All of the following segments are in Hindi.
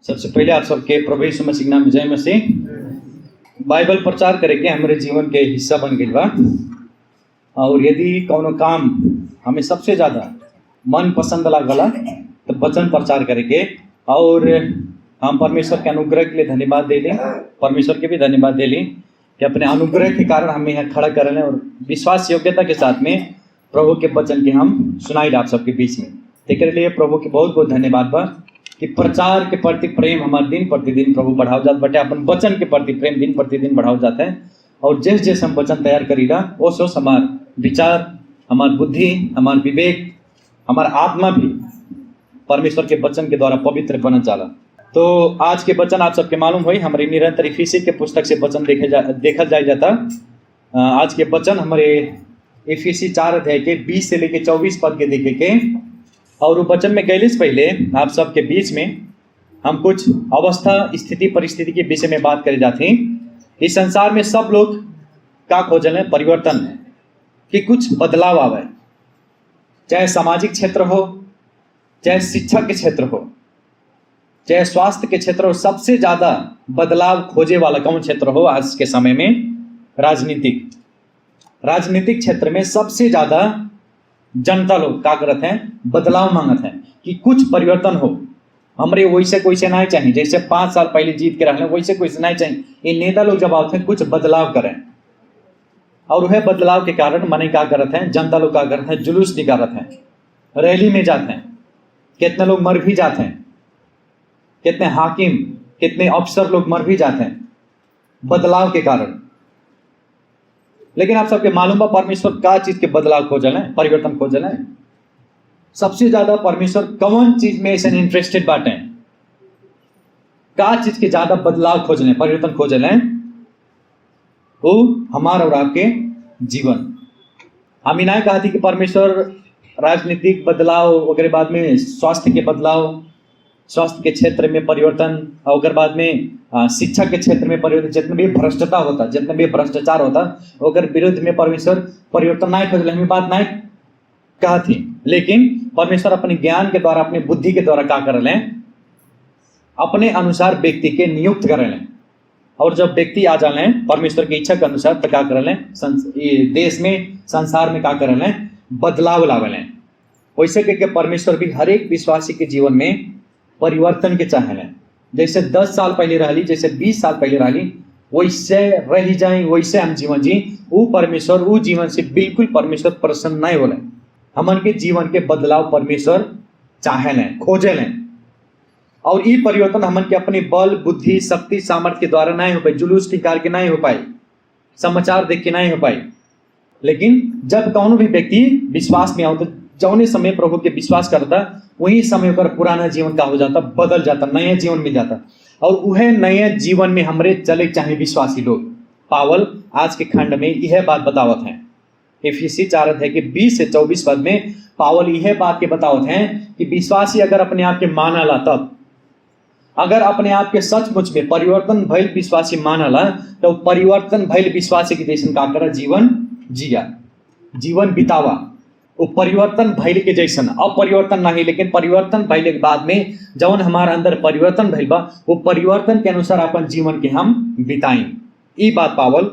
सबसे पहले आप सबके प्रभु यीशु मसीह के नाम में जय मसीह। बाइबल प्रचार करे के हमारे जीवन के हिस्सा बन गई बा। और यदि कोनो काम हमें सबसे ज़्यादा मन पसंद लागला तो वचन प्रचार करे के। और हम परमेश्वर के अनुग्रह के लिए धन्यवाद दे लें, परमेश्वर के भी धन्यवाद दे लें कि अपने अनुग्रह के कारण हमें यहाँ खड़ा कर रहे हैं और विश्वास योग्यता के साथ में प्रभु के वचन के हम सुनाई आप सबके बीच में। तेरे लिए प्रभु के बहुत बहुत धन्यवाद बा कि प्रचार के प्रति प्रेम हमारे दिन प्रतिदिन प्रभु बढ़ाओ जात बटे, अपन वचन के प्रति प्रेम दिन प्रतिदिन बढ़ाओ जाता है। और जैसे जैसे हम वचन तैयार करीला ओस हमार विचार, हमार बुद्धि, हमार विवेक, हमार आत्मा भी परमेश्वर के वचन के द्वारा पवित्र बन जाला। तो आज के वचन आप सबके मालूम हुई हमारे निरंतर इफिसी के पुस्तक से वचन देखा जाता। आज के वचन हमारे इफिसी 4 अध्याय के 20 से लेके 24 पद के देखे के। और वो वचन में गैलिस पहले आप सबके बीच में हम कुछ अवस्था, स्थिति, परिस्थिति के विषय में बात करे जाते हैं। इस संसार में सब लोग का खोजल है परिवर्तन, कि कुछ बदलाव आवे, चाहे सामाजिक क्षेत्र हो, चाहे शिक्षा के क्षेत्र हो, चाहे स्वास्थ्य के क्षेत्र हो। सबसे ज्यादा बदलाव खोजे वाला कौन क्षेत्र हो आज के समय में? राजनीतिक क्षेत्र में सबसे ज्यादा जनता लोग का करत हैं, बदलाव मांगत हैं कि कुछ परिवर्तन हो। हमरे वैसे कोई नहीं चाहिए जैसे 5 साल पहले जीत के रहने, वैसे कोई नहीं चाहिए। ये नेता लोग जब आते हैं कुछ बदलाव करें, और वह बदलाव के कारण मने क्या करते हैं, जनता लोग क्या करते हैं, जुलूस निकालते हैं, रैली में जाते हैं, कितने लोग मर भी जाते हैं, कितने हाकिम, कितने अफसर लोग मर भी जाते हैं बदलाव के कारण। लेकिन आप सबके मालूम बा परमेश्वर का चीज के बदलाव खोजल है, परिवर्तन खोजल है। सबसे ज्यादा परमेश्वर कौन चीज में ऐसे इंटरेस्टेड बाटे, का चीज के ज्यादा बदलाव खोजल, परिवर्तन खोजल है? वो हमारा और आपके जीवन। हम इन्हें कहा थी कि परमेश्वर राजनीतिक बदलाव वगैरह, बाद में स्वास्थ्य के बदलाव, स्वास्थ्य के क्षेत्र में परिवर्तन, और बाद में शिक्षा के क्षेत्र में परिवर्तन। जितना भी भ्रष्टता होता, जितना भी भ्रष्टाचार होता, अगर विरुद्ध में परमेश्वर परिवर्तन नहीं खोजले, हमें बात नहीं कहा थी। लेकिन परमेश्वर अपने ज्ञान के द्वारा, अपनी बुद्धि के द्वारा क्या कर लें, अपने अनुसार व्यक्ति के नियुक्त कर लें। और जब व्यक्ति आ जाए परमेश्वर की इच्छा के अनुसार तो क्या कर लें, देश में, संसार में क्या कर लें, बदलाव ला लें। वैसे करके परमेश्वर भी हर एक विश्वासी के जीवन में परिवर्तन के चाहे। जैसे 10 साल पहले रही, जैसे 20 साल पहले रही, वैसे रह जाए, वैसे हम जीवन जी। वो परमेश्वर वो जीवन से बिल्कुल परमेश्वर प्रसन्न नहीं होले। हमन के जीवन के बदलाव परमेश्वर चाहे लें, खोजे लें। और ये परिवर्तन हमन के अपने बल, बुद्धि, शक्ति, सामर्थ्य के द्वारा नहीं हो पाए, जुलूस निकाल के नहीं हो पाए, समाचार देख के नहीं हो पाए। लेकिन जब कौन भी व्यक्ति विश्वास में आओ तो जौने समय प्रभु के विश्वास करता, वही समय पर पुराना जीवन का हो जाता, बदल जाता, नया जीवन मिल जाता। और वह नए जीवन में हमरे चले चाहे विश्वासी लोग। पावल आज के खंड में यह बात बतावत है। इफिसी 4 अध्याय के 20 से 24 पद में पावल यह बात के बतावत हैं कि विश्वासी अगर अपने आप के मानला, तब अगर अपने आप के सचमुच में परिवर्तन भइल विश्वासी मानला, तो परिवर्तन भइल विश्वासी के जैसन का करा, जीवन जिया, जीवन बितावा। वो परिवर्तन भइल के जैसन, अपरिवर्तन नहीं, लेकिन परिवर्तन भइल के बाद में जौन हमारे अंदर परिवर्तन भइल बा, वो परिवर्तन के अनुसार अपन जीवन के हम बिताएं। ये बात पावल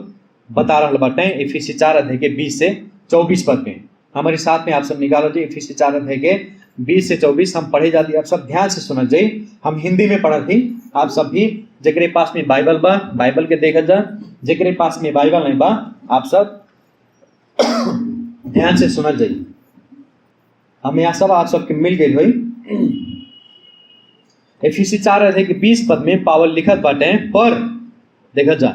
बता रहा बाटे इफिसी 4 अध्याय के 20 से 24 पद में। हमारे साथ में आप सब निकालो जी, इफिसी 4 अध्याय के 20 से 24 हम पढ़े जाती, आप सब ध्यान से सुन जाइए। हम हिंदी में पढ़ा थी, आप सब भी जेकरे पास में बाइबल बा, बाइबल के देखल जा। जेकरे पास में बाइबल नहीं बा, आप सब ध्यान से सुनल जाइए। हम यहाँ सब आप सबके मिल गई हुई। इफिसी 4 अध्याय के 20 पद में पावल लिखत बाटे, पर देखा जा,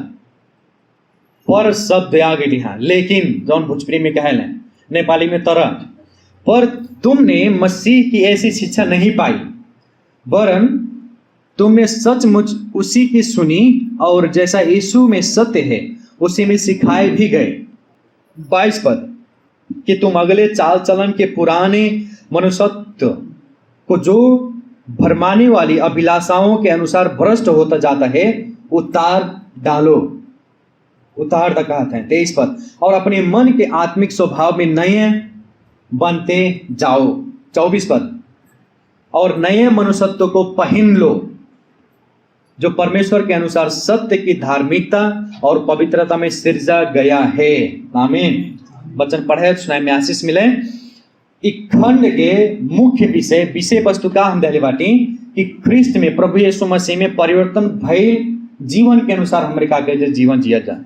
पर शब्द आ गई हाँ, लेकिन जौन भोजपुरी में कहे लें, नेपाली में तरह। पर तुमने मसीह की ऐसी शिक्षा नहीं पाई, वरन तुमने सचमुच उसी की सुनी, और जैसा यीशु में सत्य है उसी में सिखाए भी गए। 22 पद, कि तुम अगले चाल चलन के पुराने मनुष्यत्व को जो भरमाने वाली अभिलाषाओं के अनुसार भ्रष्ट होता जाता है उतार डालो। उतार कहते हैं 23 पद, और अपने मन के आत्मिक स्वभाव में नए बनते जाओ। 24 पद, और नए मनुष्यत्व को पहन लो। जो परमेश्वर के अनुसार सत्य की धार्मिकता और पवित्रता में सृजा गया है। आमीन। वचन पढ़े सुनाए में आशीष मिले। इस खंड के मुख्य विषय वस्तु का हम दहले बाटी कि ख्रिस्ट में प्रभु यीशु मसीह में परिवर्तन भइल जीवन के अनुसार हमरे का कहे जीवन जिया जा।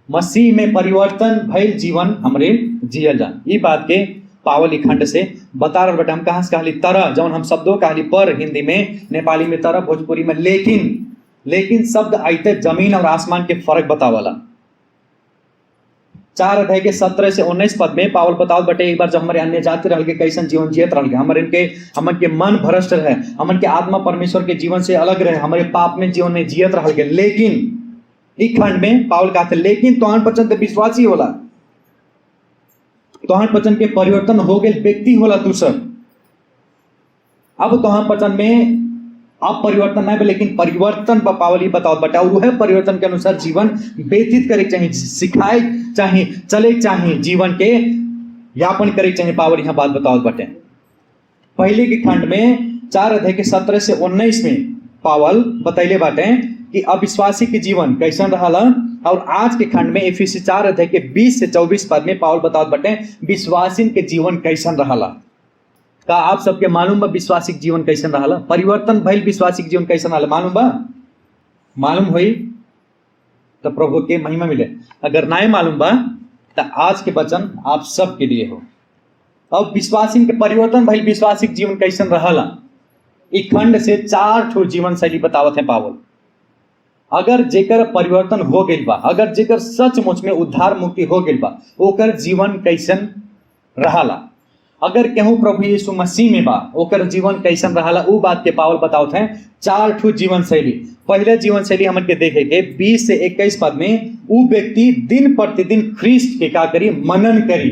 मसीह में परिवर्तन भइल जीवन हमरे जिया जा। ये बात के पावल खंड से बता रहे बेटा। हम कहाँ से कहली तरह, जौन हम शब्दों कहली पर हिंदी में, नेपाली में तरह, भोजपुरी में लेकिन शब्द आइते जमीन और आसमान के फर्क बतावला। 4 अध्याय के 17 से 19 पद में पावल बताओ बटे एक बार जब हमारे अन्य जाति रह के कैसन जीवन जियत रह, हमन के मन भ्रष्ट रहे, हमन के आत्मा परमेश्वर के जीवन से अलग रहे, हमारे पाप में जीवन में जियत रह के। लेकिन इस खंड में पावल कहते लेकिन तोहन पचन ते विश्वासी होला, तोहन पचन के परिवर्तन हो गए व्यक्ति होला तू सब। अब तोहन पचन में अब परिवर्तन नहीं, लेकिन परिवर्तन पावली बताओ बटा। और है परिवर्तन के अनुसार जीवन व्यतीत करे चाहिए, सिखाए चाहिए, चले चाहिए, जीवन के यापन करे चाहिए। पावल यहाँ बात बताओ बटे। पहले के खंड में 4 अध्याय के 17 से 19 में पावल बतैले बाटे कि अविश्वासी के जीवन कैसन रहा। और आज के खंड में इफिसी 4 अध्याय के 20 से 24 पद में पावल बताओ बटे विश्वासी के जीवन कैसन रहा। का आप सबके मालूम बा विश्वासिक जीवन कैसन रहा? परिवर्तन भइल विश्वासिक जीवन कैसन रहा मालूम बा? मालूम हुई तो प्रभु के महिमा मिले। अगर ना मालूम बा तो आज के वचन आप सबके लिए हो। अब विश्वासी के परिवर्तन भइल विश्वासिक जीवन कैसन रहा, इस खंड से 4 ठो जीवन शैली बतावत है पावल। अगर जेकर परिवर्तन हो गई बा, अगर जेकर सचमुच में उद्धार मुक्ति हो गई बा, ओकर जीवन कैसन रहा। अगर केहू प्रभु यीशु मसीह में बा, ओकर जीवन कैसन रहा, वो बात के पावल बतावत है। 4 ठो जीवन शैली। पहले जीवन शैली हमन के देखे के 20 से 21 पद में वो व्यक्ति दिन प्रतिदिन ख्रिस्ट के का करी, मनन करी,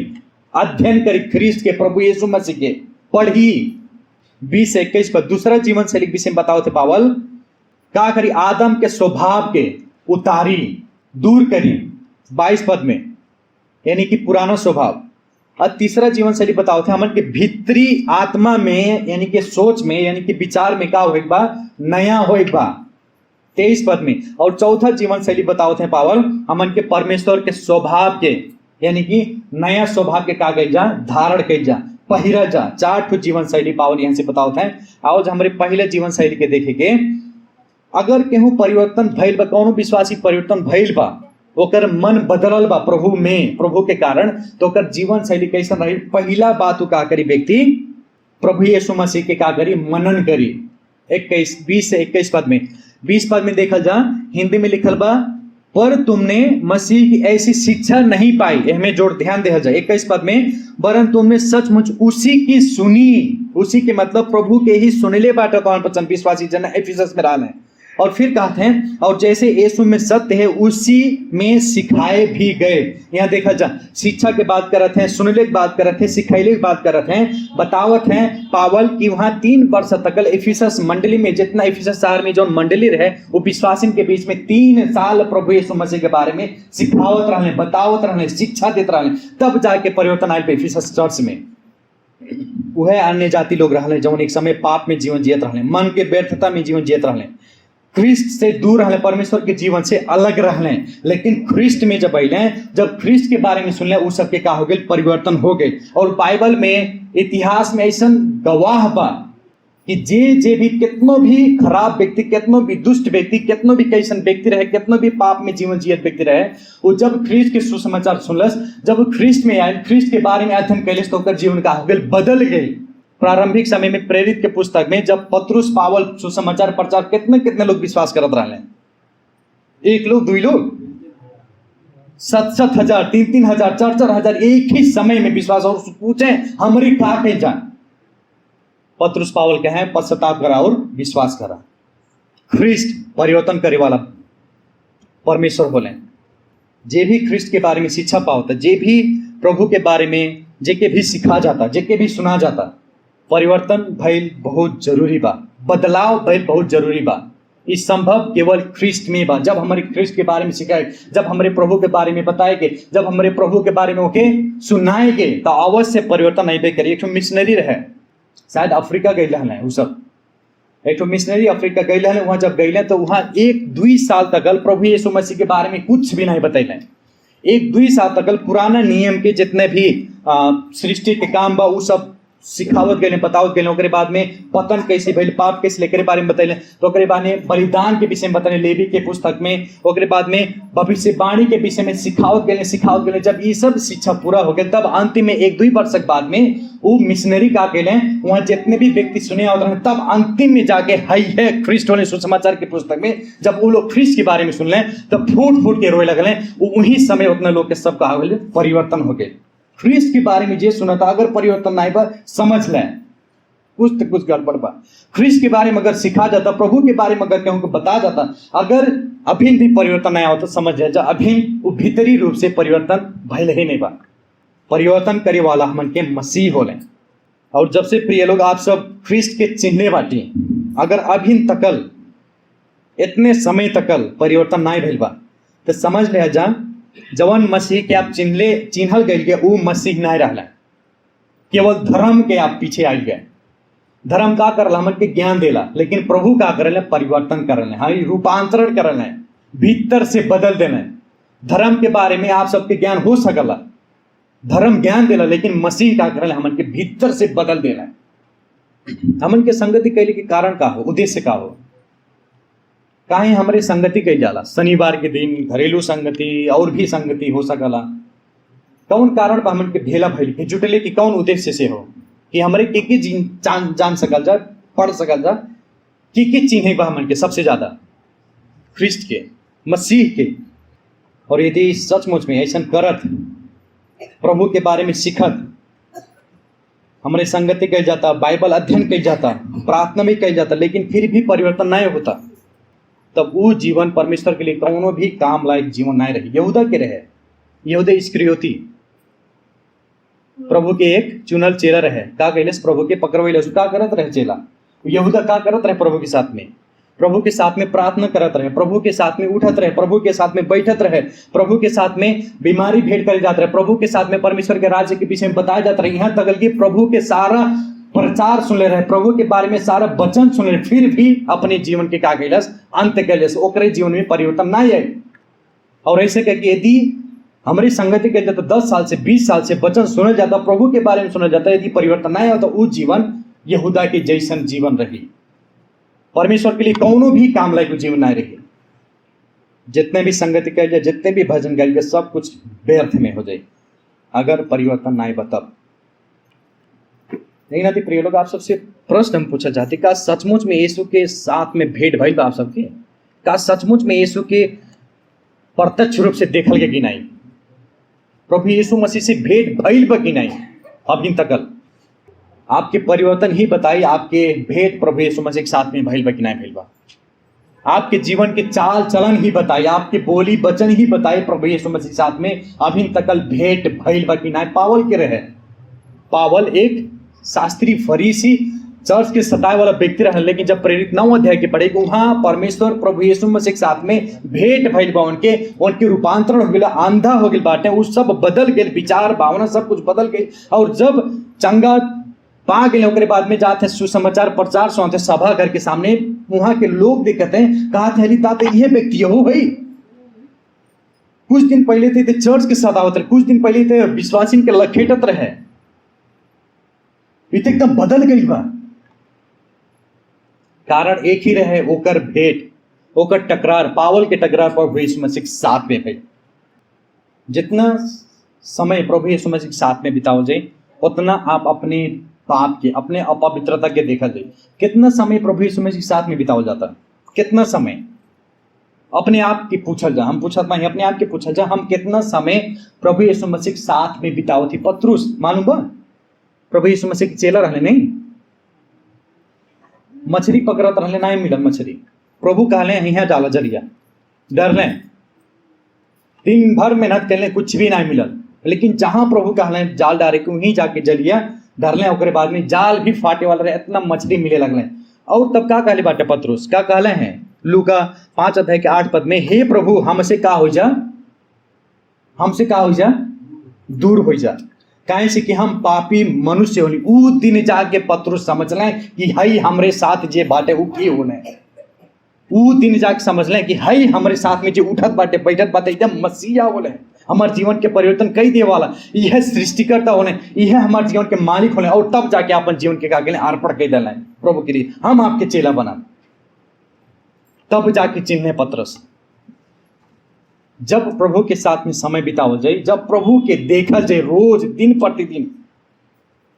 अध्ययन करी, ख्रिस्ट के प्रभु यीशु मसीह के पढ़ी। 20 से 21 पद दूसरा जीवन शैली के विषय में बताओ थे पावल का करी, आदम के स्वभाव के उतारी, दूर करी 22 पद में, यानी कि पुराना स्वभाव। और तीसरा जीवन शैली बताओ थे हमन के भीतरी आत्मा में, यानी कि सोच में, यानी कि विचार में का होए बा, नया होए बा 23 पद में। और चौथा जीवन शैली बताओ थे पावल हमन के परमेश्वर के स्वभाव के, यानी कि नया स्वभाव के का गई जा, धारण कई जा, पहिरा जा। 4 ठो जीवन शैली पावल यहाँ से बताओ थे। आओ हमारे पहले जीवन शैली के देखे के, अगर केहू परिवर्तन भइल बा, कौनो विश्वासी परिवर्तन भइल बा, ओकर मन बदलल बा प्रभु में, प्रभु के कारण, तो ओकर जीवन शैली कैसन रही। पहला बात का करी व्यक्ति प्रभु यीशु मसीह के का करी, मनन करी। 20 से 21 पद में, 20 पद में देखल जा, हिंदी में लिखल बा, पर तुमने मसीह की ऐसी शिक्षा नहीं पाई, हमें जोड़ ध्यान दे जाए। 21 पद में, वरन तुमने सचमुच उसी की सुनी, उसी के मतलब प्रभु के ही सुनले बाटा कौन पचन विश्वासी जन एफिसस में रहना है। और फिर कहते हैं और जैसे यीशु में सत्य है उसी में सिखाए भी गए। यहाँ देखा जा, शिक्षा के बात करत हैं, सुनले की बात करत हैं, सिखैले की बात करत हैं। बतावत हैं पावल कि वहाँ 3 वर्ष तक एफिसस मंडली में, जितना एफिसस शहर में जो मंडली रहे, वो विश्वासिन के बीच में 3 साल प्रभु यीशु मसीह के बारे में सिखावत रहने, बतावत रहने, शिक्षा देते रहने। तब जाके परिवर्तन आयल एफिसस चर्च में। वह अन्य जाति लोग रहने जो एक समय पाप में जीवन जियत रहने, मन के व्यर्थता में जीवन जियत रहने, ख्रिस्ट से दूर रहने, परमेश्वर के जीवन से अलग रहने। लेकिन ख्रिस्ट में जब अइले, जब ख्रिस्ट के बारे में सुनले, उस सबके का हो गए, परिवर्तन हो गए। और बाइबल में, इतिहास में ऐसा गवाह बा कि जे भी कितनो भी खराब व्यक्ति, कितनो भी दुष्ट व्यक्ति, कितनो भी कैसन व्यक्ति रहे, कितनो भी पाप में जीवन जियत व्यक्ति रहे, वो जब ख्रिस्ट के सुसमाचार सुनलस, जब ख्रिस्ट में आए, ख्रिस्ट के बारे में अध्ययन कैलस, तो ओकर जीवन का हो गए, बदल गई। प्रारंभिक समय में प्रेरित के पुस्तक में जब पत्रुस पावल सुसमाचार प्रचार, कितने लोग विश्वास करत रहे? 1 लोग, 2 लोग, 7-7 हजार, 3-3 हजार, 4-4 हजार एक ही समय में विश्वास। और पूछे हमारी का कह जाए, पत्रुस पावल कहे पश्चाताप करा और विश्वास करा। ख्रिस्ट परिवर्तन करे वाला परमेश्वर बोले। जे भी ख्रिस्ट के बारे में शिक्षा पाता, जे भी प्रभु के बारे में जेके भी सिखा जाता, जेके भी सुना जाता, परिवर्तन भइल बहुत जरूरी बा, बदलाव भइल बहुत जरूरी बा। इस संभव केवल ख्रिस्ट में बा। जब हमारे ख्रिस्ट के बारे में सिखाए, जब हमारे प्रभु के बारे में बताएगे, जब हमारे प्रभु के बारे में ओके सुनाएगे, तो अवश्य परिवर्तन नहीं भी करिए। एक मिशनरी रहे, शायद अफ्रीका गए हैं वो सब, एक तो मिशनरी अफ्रीका गए हैं, वहाँ जब गए तो वहाँ 1-2 साल तक प्रभु यीशु मसीह के बारे में कुछ भी नहीं बतैले। 1-2 साल तक पुराना नियम के जितने भी सृष्टि के काम बा उ सब सिखावत गए, बतावत गए। ओकरे बाद में पतन कैसे भइल, पाप कैसे लेकर बारे में बतैले। तो ओकरे बाद में बलिदान के विषय में बतैले लेवी के पुस्तक में। ओकरे बाद में भविष्यवाणी के विषय में सिखावत गए। जब ये सब शिक्षा पूरा हो गया तब अंतिम में 1-2 वर्ष बाद में वो मिशनरी का अकेले वहाँ जितने भी व्यक्ति सुने होते हैं, तब अंतिम में जाके हाई है ख्रिस्ट होने सुसमाचार की पुस्तक में जब वो लोग ख्रिस्ट के बारे में सुन लें तब फूट फूट के रोए लगले। वही समय उतने लोग के सब का परिवर्तन हो गए। ख्रिस्ट के बारे में जे सुना था, अगर परिवर्तन नहीं बा समझ लें कुछ तो कुछ गड़बड़ बा। ख्रिस्ट के बारे में अगर सिखा जाता, प्रभु के बारे में अगर कहूँ को बता जाता, अगर अभी भी परिवर्तन नहीं होता समझ जाए अभी वो भीतरी रूप से परिवर्तन भले ही नहीं बा। परिवर्तन करे वाला हमन के मसीह होले। और जब से प्रिय लोग आप सब ख्रिस्ट के चिन्हने बाटी, अगर अभी तकल इतने समय तकल परिवर्तन नहीं भइल बा तो समझ ले जा जवन मसीह के आप चिन्हल गए के वो मसीह नहीं रहला। केवल धर्म के आप पीछे आई गए। धर्म का करला हमन के ज्ञान देला, लेकिन प्रभु का करले परिवर्तन करले, हाँ रूपांतरण करले, भीतर से बदल देने। धर्म के बारे में आप सबके ज्ञान हो सकला, धर्म ज्ञान देला, लेकिन मसीह का करले हमन के भीतर से बदल देला। हमन के संगति कैले के कारण का हो, उद्देश्य का हो, काहे हमारे संगति कही जाला। शनिवार के दिन घरेलू संगति और भी संगति हो सकला। कौन कारण पर हमन के भेला भइल के जुटले की कौन उद्देश्य से हो कि हमारे के जान सकल जा, पढ़ सकल जा, के चिन्हे बा हमन के सबसे ज्यादा ख्रिस्ट के, मसीह के। और यदि सचमुच में ऐसा करत, प्रभु के बारे में सिखत, हमारे संगति कही जाता, बाइबल अध्ययन कही जाता, प्रार्थना भी कही जाता, लेकिन फिर भी परिवर्तन नहीं होता, तब वो जीवन परमेश्वर के लिए कौनो भी काम लायक जीवन नहीं रही। यहूदा के रहे, यहूदा इस्करियोती प्रभु के एक चुनल चेला रहे। का कहले प्रभु के पकड़वैले का करत रहे चेला। यहूदा का करत रहे प्रभु के साथ में, प्रभु के साथ में प्रार्थना करत रहे, प्रभु के साथ में उठत रहे, प्रभु के साथ में बैठत रहे, प्रभु के साथ में बीमारी भेंट करे जाते रहे, प्रभु के साथ में परमेश्वर के राज्य के विषय में बताया जाता रहे। यहाँ तक कि प्रभु के सारा प्रचार सुन ले रहे, प्रभु के बारे में सारा वचन सुन रहे, फिर भी अपने जीवन के का कैलस अंत कैलस, ओकरे जीवन में परिवर्तन नहीं आए। और ऐसे कह कि यदि हमारी संगति के जाता 10 साल से 20 साल से वचन सुना जाता, प्रभु के बारे में सुना जाता, यदि परिवर्तन नहीं होता, वो जीवन यहूदा के जैसन जीवन रही। परमेश्वर के लिए कौनो भी काम लायक जीवन नहीं रही। जितने भी संगति कह जाए, जितने भी भजन गाय जाए, सब कुछ व्यर्थ में हो जाए अगर परिवर्तन नहीं बतब। नहीं ना प्रिय लोग, आप सबसे प्रश्न हम पूछा चाहते, का सचमुच में यीशु के साथ में भेंट भइल बा आप सबके? का सचमुच में यीशु के प्रत्यक्ष रूप से देखल गया कि नहीं? प्रभु यीशु मसीह से भेंट भइल बा कि नहीं? अभी तकल आपके परिवर्तन ही बताई, आपके भेंट प्रभु यीशु मसीह के साथ में भइल बा कि नहीं भइल बा। आपके जीवन के चाल चलन ही बताई, आपके बोली वचन ही बताई, प्रभु यीशु मसीह के साथ में अभी तकल भेंट भइल बा कि नहीं? पावल के रहे, पावल एक शास्त्री फरीसी चर्च के सताए वाला व्यक्ति रहे, लेकिन जब प्रेरित 9 अध्याय के पढ़े वहां परमेश्वर प्रभु यीशु मसीह के साथ में भेंट भइल बा, उनके रूपांतरण हो गया, आंधा हो गया बाटे, वो सब बदल गए, विचार भावना सब कुछ बदल गए। और जब चंगा पा गए ओकरे बाद में जाते सुसमाचार प्रचार सुनाते सभा घर के सामने, वहां के लोग देखते हैं, कहा थे ये व्यक्ति हो भाई, कुछ दिन पहले थे चर्च के सदावत रहे, कुछ दिन पहले थे विश्वासी के लखेटत रहे, एकदम बदल गई बा। कारण एक ही रहे, ओकर भेंट, ओकर टकरार, पावल के टकरार प्रभु यीशु मसीह के साथ में है। जितना समय प्रभु यीशु मसीह के साथ में बिताओ जाए, उतना आप अपने पाप के, अपने अपवित्रता के देखा जाए। कितना समय प्रभु यीशु मसीह के साथ में बिताओ जाता, कितना समय अपने आप की पूछल जा, हम पूछत नहीं, अपने आप के पूछल जा, हम कितना समय प्रभु यीशु मसीह के साथ में बिताओ थी। पत्रुस मालूम बा प्रभु यीशु मसीह के चेला रहले, नहीं मछली पकड़त रहले, नहीं मिलल मछली, प्रभु कहले यहाँ डाला जरिया, डरले, दिन भर मेहनत करले, कुछ भी नहीं मिलल, लेकिन जहां प्रभु कहले जाल डाले के वहीं जाके जलिया डरले, ओकरे बाद में जाल भी फाटे वाला रहे, इतना मछली मिले लगले। और तब का कहले बाटे पत्रुस, का कहले हैं लूका 5 अध्याय के 8 पद में, हे प्रभु हमसे का हो जा, हमसे का हो जा, दूर हो जा। काहे से कि हम पापी मनुष्य होली। ऊ दिन जाके पत्रुस समझ लें कि हई हमरे साथ जे बाटे ऊ की होने। ऊ दिन जाके समझ लें कि हई हमरे साथ में जो उठत बाटे बैठत बाटे एकदम मसीहा होले, हमारे जीवन के परिवर्तन कई दे वाला, यह सृष्टिकर्ता होने, यह हमारे जीवन के मालिक होने। और तब जाके अपन जीवन के का अर्पण कर देना है प्रभु के लिए, हम आपके चेला बना। तब जाके चिन्ह पत्रस जब प्रभु के साथ में समय बितावल जाए, जब प्रभु के देखा जाए रोज दिन प्रतिदिन,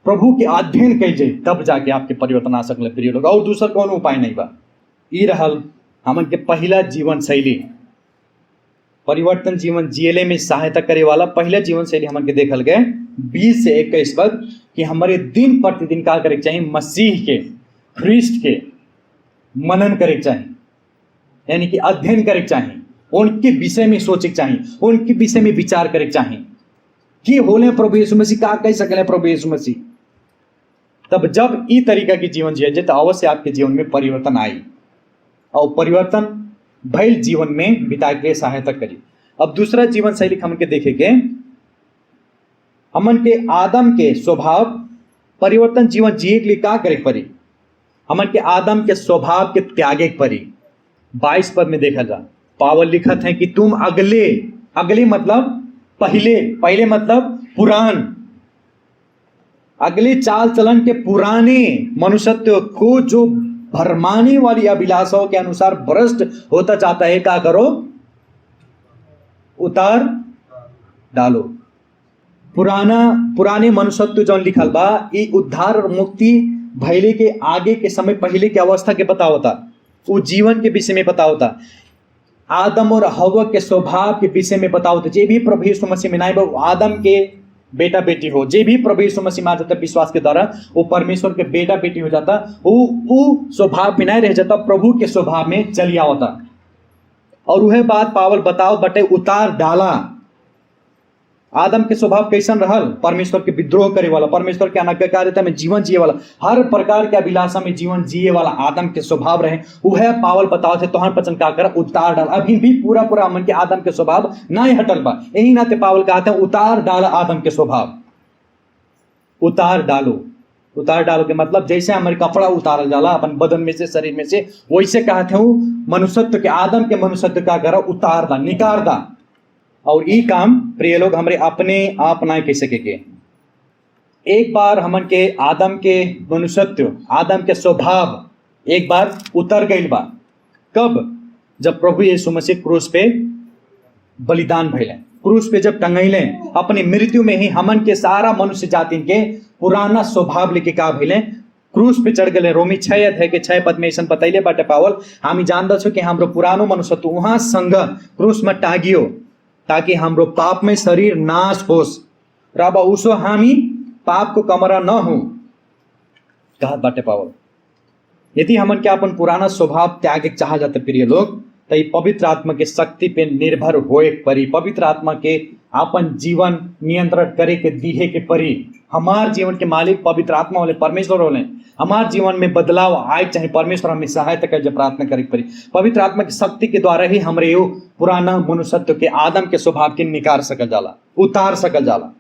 प्रभु के अध्ययन कल जाए, तब जाके आपके परिवर्तन आ सकले प्रिय लोग। और दूसरा कौन उपाय नहीं बा। ई रहल हमन के पहला जीवन शैली, परिवर्तन जीवन जियले में सहायता करे वाला पहला जीवन शैली हमन के देखल गए 20 से 21 पद कि हमारे दिन प्रतिदिन का करे चाहिए, मसीह के ख्रिस्ट के मनन करे चाहिए, यानी कि अध्ययन करे चाहिए, उनके विषय में सोचे चाहिए, उनके विषय में विचार करे चाहिए कि होले प्रभु यीशु मसीह का कह सकले प्रभु यीशु मसीह। तब जब ई तरीका की जीवन जिए तो अवश्य आपके जीवन में परिवर्तन आई और परिवर्तन भैल जीवन में बिता के सहायता करी। अब दूसरा जीवन शैली हमन के देखे के, हमन के आदम के स्वभाव परिवर्तन जीवन जिए के लिए का करे पड़ी, हमन के आदम के स्वभाव के त्यागे पड़ी। 22 पद में देखा जा पावल लिखत है कि तुम अगले, अगले मतलब पहले, पहले मतलब पुरान, अगले चाल चलन के पुराने मनुष्यत्व को जो भरमाने वाली अभिलाषाओं के अनुसार भ्रष्ट होता जाता है, क्या करो, उतार डालो। पुराने मनुष्यत्व जो लिखल बा ये उद्धार और मुक्ति भैले के आगे के समय पहले के अवस्था के पता होता, वो जीवन के विषय में पता होता, आदम और हव्वा के स्वभाव के विषय में पता होता। जे भी प्रभु यीशु मसीह में नहीं बा आदम के बेटा बेटी हो, जे भी प्रभु यीशु मसीह में आ जाता विश्वास के द्वारा वो परमेश्वर के बेटा बेटी हो जाता, वो स्वभाव में नहीं रह जाता, प्रभु के स्वभाव में चली आवता। और वह बात पावल बताओ बटे उतार डाला। आदम के स्वभाव कैसन रहल, परमेश्वर के विद्रोह करे वाला, परमेश्वर के अनाज्ञाकारिता में जीवन जिए वाला, हर प्रकार के अभिलाषा में जीवन जिए वाला आदम के स्वभाव रहे। वह पावल बताओ थे तोहन पचन का कर उतार डाल। अभी भी पूरा पूरा मन के आदम के स्वभाव नहीं हटल बा, यही नाते पावल कहते हैं उतार डाल आदम के स्वभाव, उतार डालो। उतार डालो के मतलब जैसे हमारे कपड़ा उतारल जाला अपन बदन में से, शरीर में से, वैसे कहते हैं मनुष्यत्व के, आदम के मनुष्यत्व का कर उतार दा, निकार दा। और ये काम प्रिय लोग हमरे अपने आप नहीं कह सके के। एक बार हमन के आदम के मनुष्यत्व, आदम के स्वभाव एक बार उतर गई बा। कब? जब प्रभु यीशु मसीह क्रूस पे बलिदान भइले, क्रूस पे जब टंगैले, अपनी मृत्यु में ही हमन के सारा मनुष्य जाति के पुराना स्वभाव लेके का भइले क्रूस पे चढ़ गए। रोमी 6 अध्याय के 6 पद में ऐसा बतैले बाटे पावल, हामी जानदा छो कि हमरो पुरानो मनुष्यत्व वहां संग क्रूस में टागियो ताकि हमरो पाप में शरीर नाश होस, रब उसो हामी पाप को कमरा न हो कहत बाटे पावल। यदि हमन के अपन पुराना स्वभाव त्याग चाह जाते प्रिय लोग, तो ये पवित्र आत्मा के शक्ति पे निर्भर होए परी, पवित्र आत्मा के अपन जीवन नियंत्रण करे के दिहे के परी। हमार जीवन के मालिक पवित्र आत्मा होले, परमेश्वर होले। हमार जीवन में बदलाव आए चाहे परमेश्वर हमें सहायता करे, जब प्रार्थना करे परी। पवित्र आत्मा की शक्ति के द्वारा ही हमरे यो पुराना मनुष्यत्व के, आदम के स्वभाव के निकाल सकल जाला, उतार सकल जाला।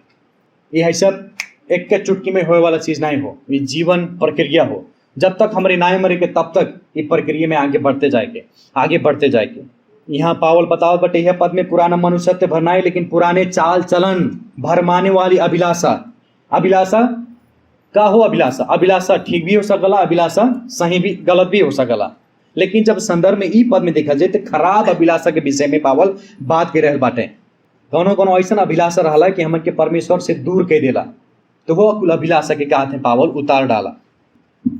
यह सब एक के चुटकी में होए वाला चीज नहीं हो, ये जीवन प्रक्रिया हो। जब तक हमारे नाय मरे के तब तक ये प्रक्रिया में आगे बढ़ते जाएंगे, आगे बढ़ते जाएंगे। यहाँ पावल बताओ बटे यह पद में पुराना मनुष्यत्व भरना है, लेकिन पुराने चाल चलन भरमाने वाली अभिलाषा। अभिलाषा का हो, अभिलाषा, अभिलाषा ठीक भी हो सकला, अभिलाषा सही भी, गलत भी हो सकला। लेकिन जब संदर्भ में ई पद में देखा जाए तो खराब अभिलाषा के विषय में पावल बात के रहल बाटे। कोनो कोनो ऐसा अभिलाषा रहा कि हमन के परमेश्वर से दूर कह देला, तो वो अभिलाषा के कहते हैं पावल उतार डाला।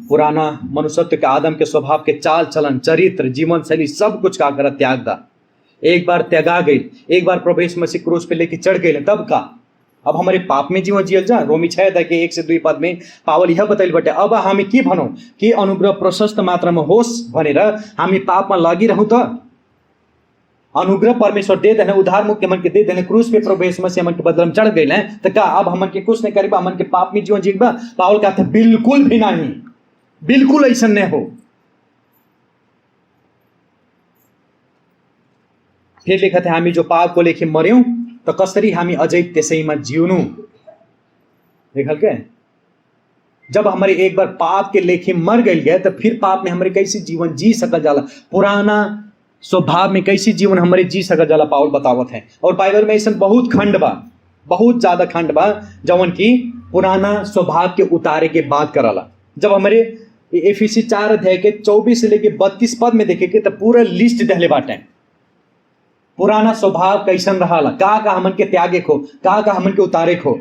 पुराना मनुष्यत्व के, आदम के स्वभाव के चाल चलन, चरित्र, जीवन शैली सब कुछ का कर त्याग दा। एक बार त्यागा गई, एक बार प्रभु यीशु मसीह क्रूस पे लेके चढ़ गए, तब का अब हमारे पाप में जीवन जियल जा। रोमी 6 अध्याय के 1 से 2 पद में पावल यह बताइल बटे, अब हामी की भनौं कि अनुग्रह प्रशस्त मात्रा में होस भनेर हामी पाप में लगी रहूं। तो अनुग्रह परमेश्वर दे देने, उधार मुक्ति मन के दे देने, क्रूस पे प्रभु यीशु मसीह मन के बदले में चढ़ गए, तो का अब हमन के कुछ नहीं करीबा, हमन के पाप में जीवन जीबा? पावल कहते हैं बिल्कुल भी नहीं, बिल्कुल ऐसा नहीं हो। फिर लिखा था हामी जो पाप को लेके मर्यौं तो कसरी हामी अझै त्यसैमा जिउनु। देखल के जब हमारे एक बार पाप के लेखे मर गई है तो फिर पाप में हमारे कैसे जीवन जी सकल जाला, पुराना स्वभाव में कैसे जीवन हमारे जी सकल जाला, पावल बतावत है। और बाइबल में ऐसा बहुत खंड बा, बहुत ज्यादा खंड बा जवन की पुराना स्वभाव के उतारे के बात कराला। जब हमारे एफिसी 4 अध्याय के 24 से लेके 32 पद में देखे के तो पूरा लिस्ट दहले बाटे, पुराना स्वभाव कैसन रहा, का हमन के त्यागे खो, का हमन के उतारे खो।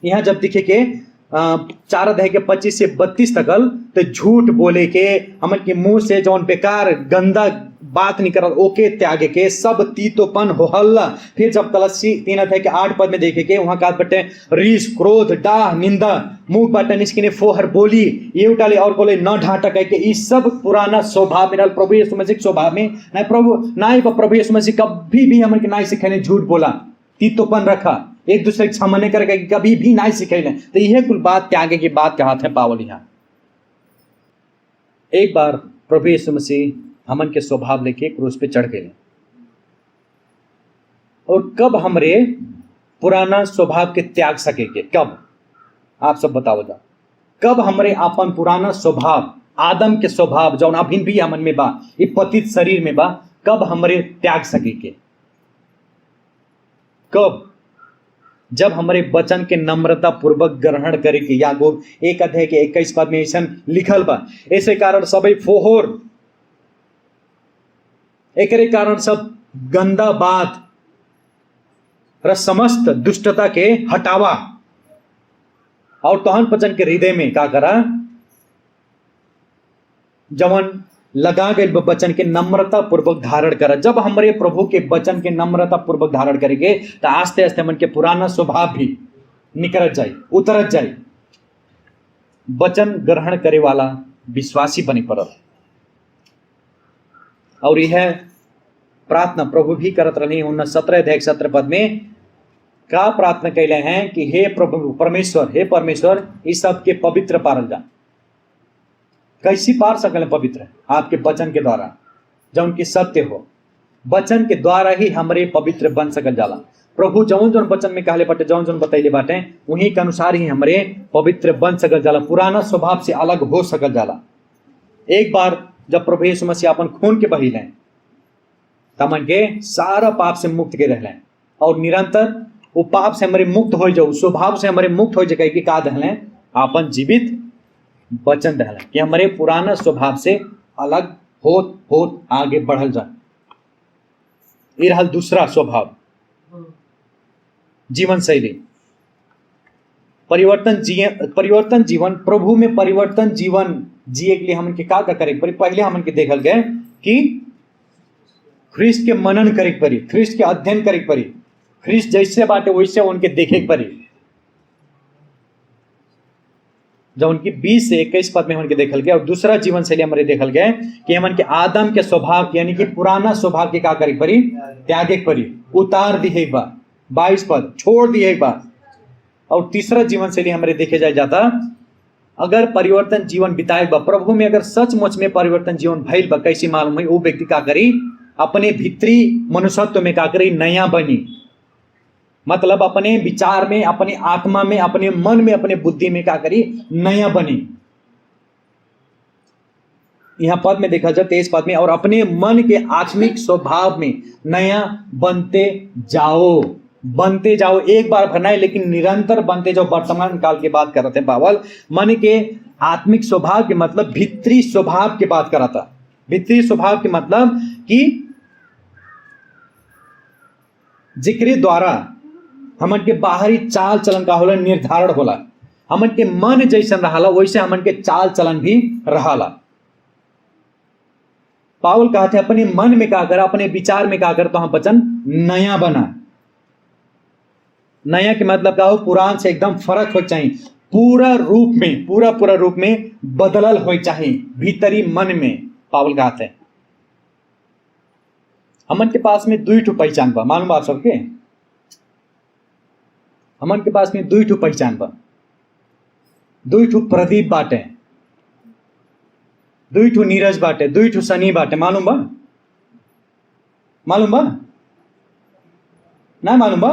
यहाँ जब दिखे के 4 अध्याय के 25 से 32 तकल तो झूठ बोले के, हमन के मुंह से जौन बेकार गंदा बात निकल ओके त्यागे के, सब तीतोपन हो हल्ला। फिर जब कलसी 3 अध्याय के 8 पद में देखे के वहां का बटे रीस, क्रोध, डाह, निंदा, मुंह बाटे निस्किने फोहर बोली, ये उठाले और कोले न ढाटा कह के, ये सब पुराना स्वभाव में प्रभु यीशु मसीह स्वभाव में ना प्रभु यीशु मसीह कभी भी हमन के ना सिखाने झूठ बोला, तीतोपन रखा, एक दूसरे के सामने करके कभी भी ना सिखाइले। तो यह कुल बात त्यागे की बात कहात है पावल। यहाँ एक बार प्रभु यीशु मसीह हमन के स्वभाव लेके क्रूस पे चढ़ गए, और कब हमरे पुराना स्वभाव के त्याग सकेंगे, कब आप सब बताओ जा, कब हमरे अपन पुराना स्वभाव, आदम के स्वभाव जौन अभी भी हमन में बा, ये पतित शरीर में बा, कब हमरे त्याग सकेंगे, कब? जब हमारे वचन के नम्रता पूर्वक ग्रहण करे के। याकूब 1 अध्याय के 21 पद में ऐसा लिखल बा, ऐसे कारण सबै फोहर, एकरे कारण सब गंदा बात र समस्त दुष्टता के हटावा, और तोहन वचन के हृदय में का करा, जवन लगा गए वचन के नम्रता पूर्वक धारण करा। जब हमारे प्रभु के वचन के नम्रता पूर्वक धारण करेंगे तो आस्ते आस्ते मन के पुराना स्वभाव भी निकल जाए, उतरत जाए। वचन ग्रहण करे वाला विश्वासी बनी पड़ल। और यह प्रार्थना प्रभु भी करत रही। 17 अध्याय 17 पद में का प्रार्थना कैले हैं कि हे प्रभु परमेश्वर, हे परमेश्वर, इस सब के पवित्र पारल जा। कैसी पार सकल पवित्र? आपके वचन के द्वारा, जब उनकी सत्य हो, वचन के द्वारा ही हमारे पवित्र बन सकल जाला। प्रभु जौन जौन वचन में कहले बाटे, जौन जौन बतैले बाटे, उन्हीं के अनुसार ही हमारे पवित्र बन सकल जाला, पुराना स्वभाव से अलग हो सकल जाला। एक बार जब प्रभु यीशु मसीह अपन खून के बही लें, तमन के सारा पाप से मुक्त के रहलें, और निरंतर वो पाप से हमारे मुक्त हो जाओ, स्वभाव से हमारे मुक्त हो जाए कि का दहलें, अपन जीवित वचन दहलें कि हमारे पुराना स्वभाव से अलग होत होत आगे बढ़ल जाए। ये रहल दूसरा स्वभाव, जीवन शैली, परिवर्तन जीवन। प्रभु में परिवर्तन जीवन जिए के लिए हमन के का करे पड़ी? पहले हमन के देखल गए कि ख्रिस्त के मनन करे पड़ी, ख्रिस्त के अध्ययन करे पड़ी, ख्रिस्त जैसे बाटे वैसे उनके देखे पड़ी। जब उनकी 20 से 21 पद में हमन के देखल गया। और दूसरा जीवन शैली हमारे देखल गए कि हमन के आदम के स्वभाव यानी कि पुराना स्वभाव के का करे पड़ी? त्यागे पड़ी, उतार दिए एक बार। 22 पद छोड़ दिए एक बार। और तीसरा जीवन शैली हमारे देखे जाता, अगर परिवर्तन जीवन बिताए बा, प्रभु में अगर सचमुच में परिवर्तन जीवन भइल बा, कैसे मालूम है? वो व्यक्ति का करी? अपने भीतरी मनुष्यत्व में का करी? नया बनी। मतलब अपने विचार में, अपने आत्मा में, अपने मन में, अपने बुद्धि में का करी? नया बनी। यहां पद में देखा जाए 23 पद में, और अपने मन के आत्मिक स्वभाव में नया बनते जाओ। बनते जाओ, एक बार बनाए लेकिन निरंतर बनते जाओ। वर्तमान काल की बात कर रहे थे पावल। मन के आत्मिक स्वभाव के मतलब भीतरी स्वभाव की बात कर रहा था। भीतरी स्वभाव के मतलब कि जिक्र द्वारा हमन के बाहरी चाल चलन का होला निर्धारण होला। हमन के मन जैसन रहाला वैसे हमन के चाल चलन भी रहाला। पावल कहते अपने मन में का कर, अपने विचार में का कर, तो हम वचन नया बना। नया के मतलब का हो? पुरान से एकदम फर्क हो चाहिए, पूरा रूप में, पूरा रूप में बदलल हो चाहिए भीतरी मन में। पावल कहते हैं हमन के पास में 2 ठो पहचान बा। मालूम बात सबके? हमन के पास में 2 ठो पहचान बा, 2 ठो प्रदीप बाटे, 2 ठो नीरज बाटे, 2 ठो सनी बाटे। मालूम बा? मालूम बा? ना मालूम बा?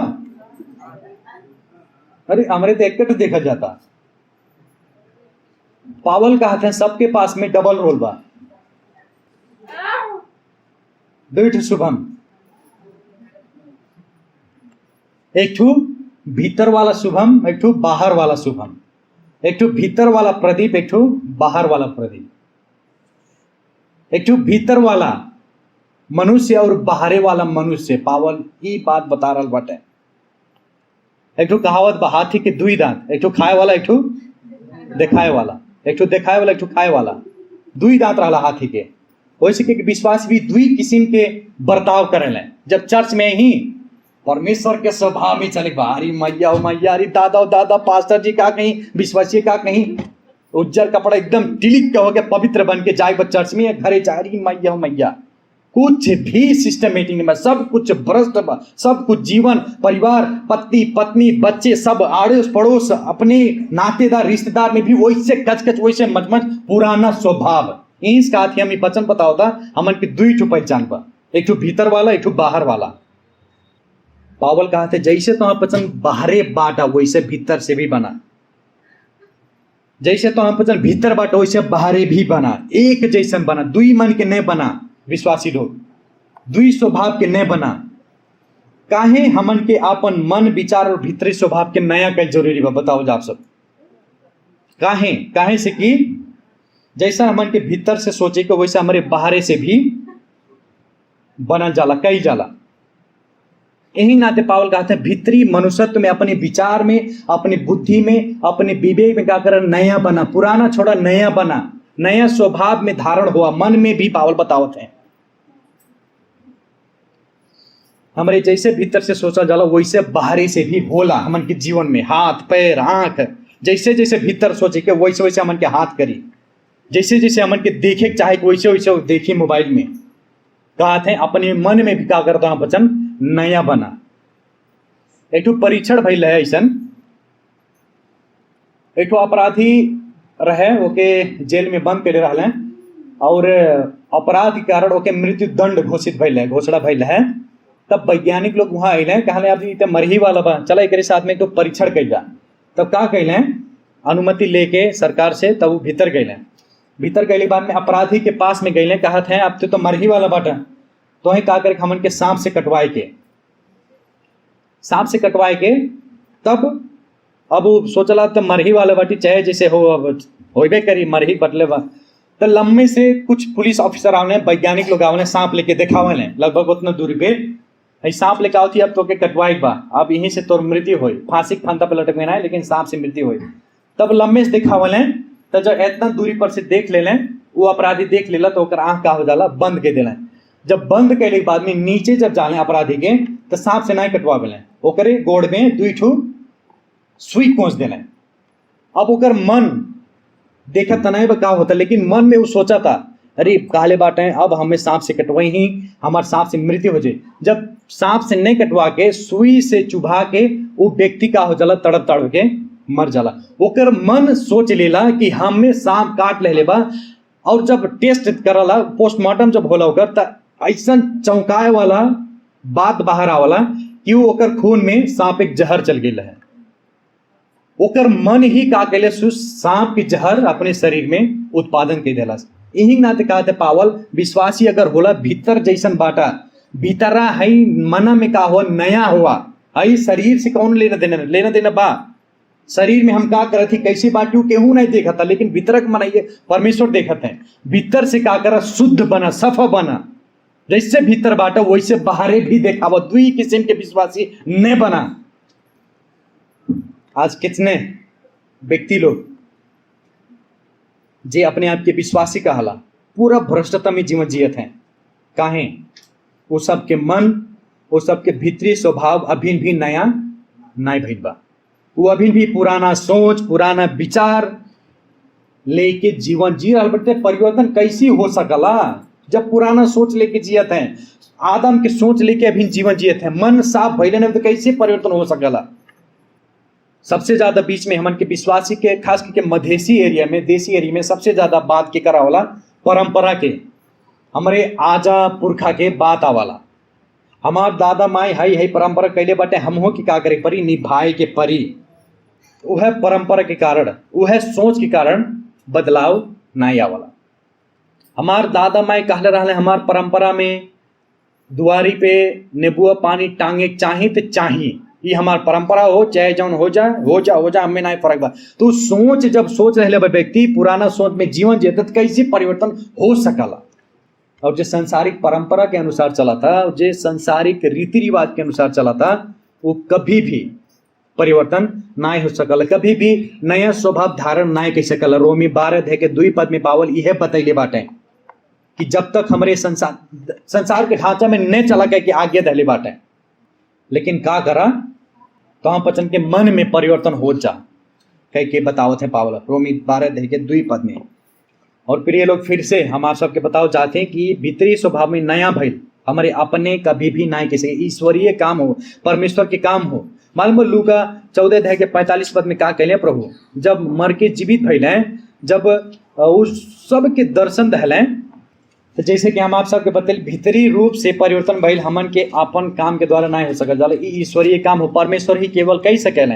अरे हमरे तो एक देखा जाता। पावल कहते हैं सबके पास में डबल रोल बा, दुईठ शुभम, एक ठू भीतर वाला शुभम, एक ठू बाहर वाला शुभम, एक ठू भीतर वाला प्रदीप, एक ठू बाहर वाला प्रदीप, एक ठू भीतर वाला मनुष्य और बाहरे वाला मनुष्य। पावल ई बात बता रहा बाटे। एक ठू कहावत बा, हाथी के दुई दांत, एक ठू खाए वाला, एक ठू देखाए वाला, एक ठू देखाए वाला, एक ठू खाए वाला। दुई दांत रहा हाथी के। वैसे के विश्वास भी दुई किस्म के बर्ताव करेले। जब चर्च में ही परमेश्वर के स्वभाव में चले, अरे मैया ओ मैया, अरे दादा ओ दादा, पास्टर जी का कहीं, विश्वासी का कहीं, उज्जर कपड़ा एकदम टिलिक के होके पवित्र बन के जाए चर्च में, घरे जा रही मैया ओ मैया, कुछ भी सिस्टमेटिक में, सब कुछ भ्रष्ट, सब कुछ जीवन परिवार पति पत्नी बच्चे सब आड़ोस पड़ोस अपने नातेदार रिश्तेदार में भी वैसे कचकच वैसे मचमच पुराना स्वभाव। इस का हमें वचन पता होता हमन की दुई ठो पहचान बा, एक ठो भीतर वाला, एक ठो बाहर वाला। पावल कहते जैसे तो वचन बाहरे बाटा वैसे भीतर से भी बना, जैसे तो वचन भीतर बाटा वैसे बाहरे भी बना, एक जैसन बना, दुई मन के नहीं बना। विश्वासी लोग दुई स्वभाव के नहीं बना। काहे हमन के आपन मन विचार और भीतरी स्वभाव के नया कल जरूरी बा, बताओ आप सब। काहे काहे से कि जैसा हमन के भीतर से सोचे के वैसा हमारे बाहरे से भी बना जाला, कई जाला। यही नाते पावल कहते हैं भीतरी मनुष्यत्व में, अपने विचार में, अपनी बुद्धि में, अपने विवेक में क्या कर नया बना, पुराना छोड़ा नया बना, नया स्वभाव में धारण हुआ। मन में भी पावल बतावत है हमारे जैसे भीतर से सोचा जाला वैसे बाहरी से भी होला। हमन के जीवन में हाथ पैर आंख जैसे जैसे भीतर सोचे के वैसे वैसे हमन के हाथ करी, जैसे जैसे हमन के देखे चाहे वैसे वैसे देखी। मोबाइल में कहते हैं अपने मन में भी क्या करता हूं वचन नया बना। एक ठो परीक्षण भइल है ऐसा, एक ठो अपराधी रहे, ओके जेल में बंद करे रहले और अपराध के कारण ओके मृत्यु दंड घोषित भइल है, घोषणा भइल है। तब वैज्ञानिक लोग वहां अले, कहले अभी तो मरही वाला बा, चला एक साथ में तो परीक्षण कैल जा। तब का कैले अनुमति लेके सरकार से, तब वो भीतर गए। भीतर गए बाद में अपराधी के पास में गए, कहते हैं अब तो मरही वाला बाटा, तो ही का करके हमन के सांप से कटवाए के, सांप से कटवाए के। तब अब वो सोचला तो मरही वाला बाटी चाहे जैसे हो, अब होबे करी मरही बटले बा। तो लम्बे से कुछ पुलिस ऑफिसर आवले, वैज्ञानिक लोग आवले, सांप लेके देखावले लगभग उतना दूरी पे, सांप लेके आवती अब तो के कटवाई बा, अब यहीं से तोर मृत्यु हुई, फांसी के फंदा पे लटक में ना है, लेकिन सांप से मृत्यु हुई। तब लम्बे से देखावले, तो जब इतना दूरी पर से देख ले, वो अपराधी देख लेला तो आंख का हो जाला, बंद के दिला। जब बंद कैले बाद में नीचे जब जाले अपराधी के, तो सांप से नहीं कटवावे, ओकरे गोड़ में दुई ठू सुई कोस देना। अब ओकर मन देखा तनाई का होता, लेकिन मन में वो सोचा था अरे काले बाटे अब हमें सांप से कटवाई ही हमारे सांप से मृत्यु हो जाए। जब सांप से नहीं कटवा के सुई से चुभा के वो व्यक्ति का हो जाला, तड़प तड़प के मर जाला। ओकर मन सोच लेला कि हमें सांप काट ले बा। और जब टेस्ट करला, पोस्टमार्टम जब होला ओकर, त ऐसा चौंकाए वाला बात बाहर आवला कि वो ओकर खून में सांप एक जहर चल गया है। ओकर मन ही का कैले सांप की जहर अपने शरीर में उत्पादन के देला। यही नाते कहते पावल विश्वासी अगर होला भीतर जैसन बाटा, भीतरा है मना में का हो नया हुआ है, शरीर से कौन लेना देना बा। शरीर में हम का करत थी कैसे बाटू केहू नहीं देखा था, लेकिन भीतर मन ये परमेश्वर देखते हैं। भीतर से का करा शुद्ध बना, सफा बना, जैसे भीतर बाटा वैसे बाहरे भी देखावा। दुई किस्म के विश्वासी न बना। आज कितने व्यक्ति लोग जे अपने आप के विश्वासी कहला पूरा भ्रष्टता में जीवन जियत हैं। काहे वो सबके मन, वो सबके भीतरी स्वभाव अभी भी नया नहीं भइल बा। वो अभी भी पुराना सोच, पुराना विचार लेके जीवन जी रहा बटे। परिवर्तन कैसी हो सकला जब पुराना सोच लेके जियत हैं? आदम के सोच लेके अभी जीवन जियत हैं। मन साफ भइले नहीं तो कैसे परिवर्तन हो सकला? सबसे ज्यादा बीच में हमन के विश्वासी के, खास करके मधेसी एरिया में, देसी एरिया में सबसे ज्यादा बात के करा होला परंपरा के, हमारे आजा पुरखा के बात आवाला। हमार दादा माई हई परंपरा कैले बाटे, हम हो कि का करे परी, निभाए के परी। वह परंपरा के कारण, वह सोच के कारण बदलाव नहीं आवला। हमार दादा माई कहले रहले हमार परंपरा में दुआरी पे नेबुआ पानी टांगे चाही तो चाही, ये हमार परंपरा हो, चाहे जौन हो जा हमें नहीं फर्क बा। तो सोच जब सोच रहे व्यक्ति पुराना सोच में जीवन जीते तो कैसे परिवर्तन हो सकला। और जो सांसारिक परंपरा के अनुसार चला था, जो सांसारिक रीति रिवाज के अनुसार चला था, वो कभी भी परिवर्तन नहीं हो सकल, कभी भी नया स्वभाव धारण नहीं कर सकल। रोमी 12:2 में पावल यह बतैले बाटे कि जब तक हमारे संसार के ढांचा में नहीं चला गया कि आगे दहले बाटे, लेकिन का करा तो हम पचन के मन में परिवर्तन हो जा कह के बतावत है पावल रोमी 12:2 में। और फिर ये लोग फिर से हम आप सबके बताओ चाहते हैं कि भीतरी स्वभाव में नया भइल हमारे अपने कभी भी नहीं किसी ईश्वरीय काम हो, परमेश्वर के काम हो। मालूम लूका 14:45 में का कहले प्रभु जब मर के जीवित भइले, जब उस सब के दर्शन दहले, तो जैसे कि हम आप सबके बतल भीतरी रूप से परिवर्तन भइल हमन के अपन काम के द्वारा नहीं हो सकल जाला, ईश्वरीय काम हो, परमेश्वर ही केवल कह सकेले।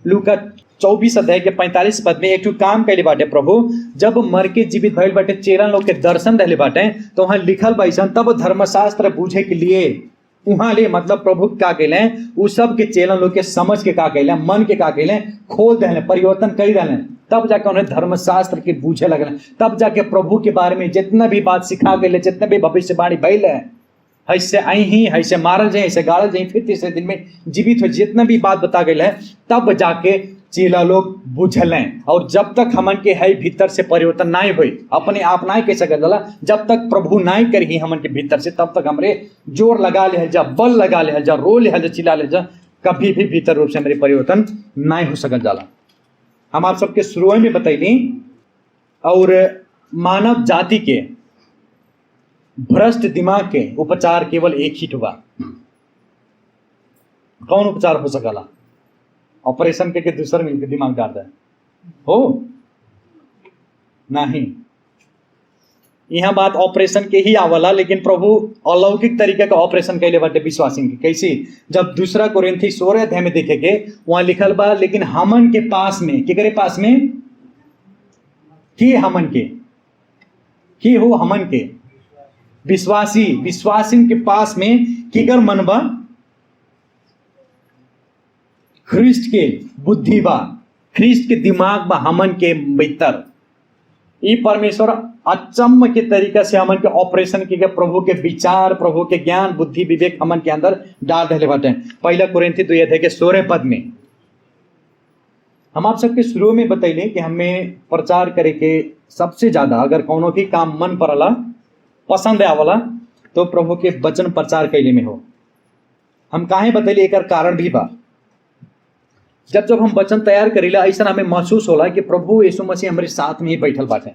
लूका 24:45 में एक काम कैले बाटे प्रभु जब मर के जीवित भइल बाटे चेला लोग के दर्शन दहले बाटे, तो वहाँ लिखल बैसन तब धर्मशास्त्र बूझे के लिए वहाँ ले मतलब प्रभु का कैले उ सब के चेला लोग के समझ के का कैले, मन के का कैले खोल दहले, परिवर्तन कर दहले, तब जाके उन्हें धर्मशास्त्र के बूझे लगले, तब जाके प्रभु के बारे में जितना भी बात सिखा गए, जितने भी भविष्यवाणी भइल है, ऐसे आई ही ऐसे मारल जाए, ऐसे गाड़ल जाए, फिर तीसरे दिन में जीवित हो, जितना भी बात बता गई है, तब जाके चेला लोग बुझलें। और जब तक हमन के है भीतर से परिवर्तन नहीं हुई, अपने आप नहीं कह सकल जाला, जब तक प्रभु नहीं करी हमन के भीतर से, तब तक हमरे जोर लगा ले जा, बल लगा ले जा, रो ले जा, चिल्ला ले जा, कभी भी भीतर रूप से हमारे परिवर्तन नहीं हो सकल जाला। हम आप सबके शुरू में बतैली और मानव जाति के भ्रष्ट दिमाग के उपचार केवल एक ही हुआ। कौन उपचार हो सकला? ऑपरेशन के दूसर मिलकर दिमाग डाल है हो नहीं, यहाँ बात ऑपरेशन के ही आवला, लेकिन प्रभु अलौकिक तरीके का ऑपरेशन कैले बाटे विश्वासी के। कैसे? जब 2 कोरिन्थी 16 में देखेंगे वहां लिखल बा लेकिन हमन के पास में केकरे पास में की हमन के की हो हमन के विश्वासी के पास में केकर मन बा? ख्रिस्ट के बुद्धि बा, ख्रिस्ट के दिमाग बा हमन के भीतर। ये परमेश्वर अचम्म के तरीका से हमन के ऑपरेशन के प्रभु के विचार, प्रभु के ज्ञान, बुद्धि, विवेक हमन के अंदर डाल दिले बाटे। 1 कोरिन्थी 2:16 में हम आप सबके शुरू में बतैले कि हमें प्रचार करे के सबसे ज्यादा अगर कोनो भी काम मन पड़ला, पसंद आवला, तो प्रभु के वचन प्रचार कैले में हो। हम काहे बतैले एक कारण भी बा। जब हम वचन तैयार करीला ऐसा हमें महसूस होला कि प्रभु यीशु मसीह हमारे साथ में ही बैठल बाटे।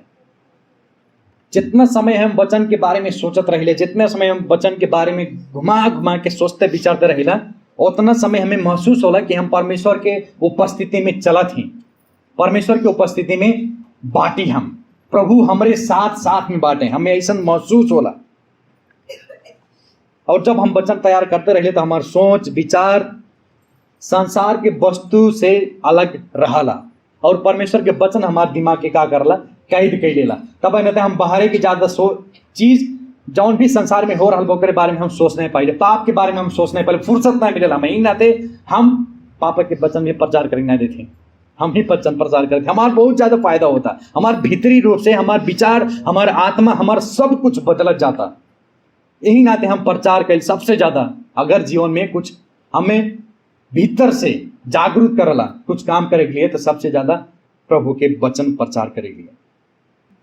जितना समय हम वचन के बारे में सोचत रहिला, जितना समय हम वचन के बारे में घुमा के सोचते विचारते रहिला, उतना समय हमें महसूस होला कि हम परमेश्वर के उपस्थिति में चलत ही, परमेश्वर की उपस्थिति में बाटी, हम प्रभु हमारे साथ में बाटे, हमें ऐसा महसूस होला। और जब हम वचन तैयार करते रहे तो हमार सोच विचार संसार के वस्तु से अलग रहला और परमेश्वर के वचन हमारे दिमाग के का करला कैद कर लेला। तब नहीं हम बाहर की ज्यादा चीज जौन भी संसार में हो रहा ओकरे बारे में हम सोच नहीं पाइले, पाप के बारे में हम सोच नहीं पाइले, फुर्सत नहीं मिलेला। हमें नाते हम पाप के वचन में प्रचार करने नहीं देते, हम ही वचन प्रचार करते, हमारा बहुत ज्यादा फायदा होता। हमारे भीतरी रूप से हमारे विचार, हमारा आत्मा, हमारा सब कुछ बदलत जाता। यही नाते हम प्रचार कर सबसे ज्यादा अगर जीवन में कुछ हमें भीतर से जागरूक करला कुछ काम करे के लिए, तो सबसे ज्यादा प्रभु के वचन प्रचार करे के लिए।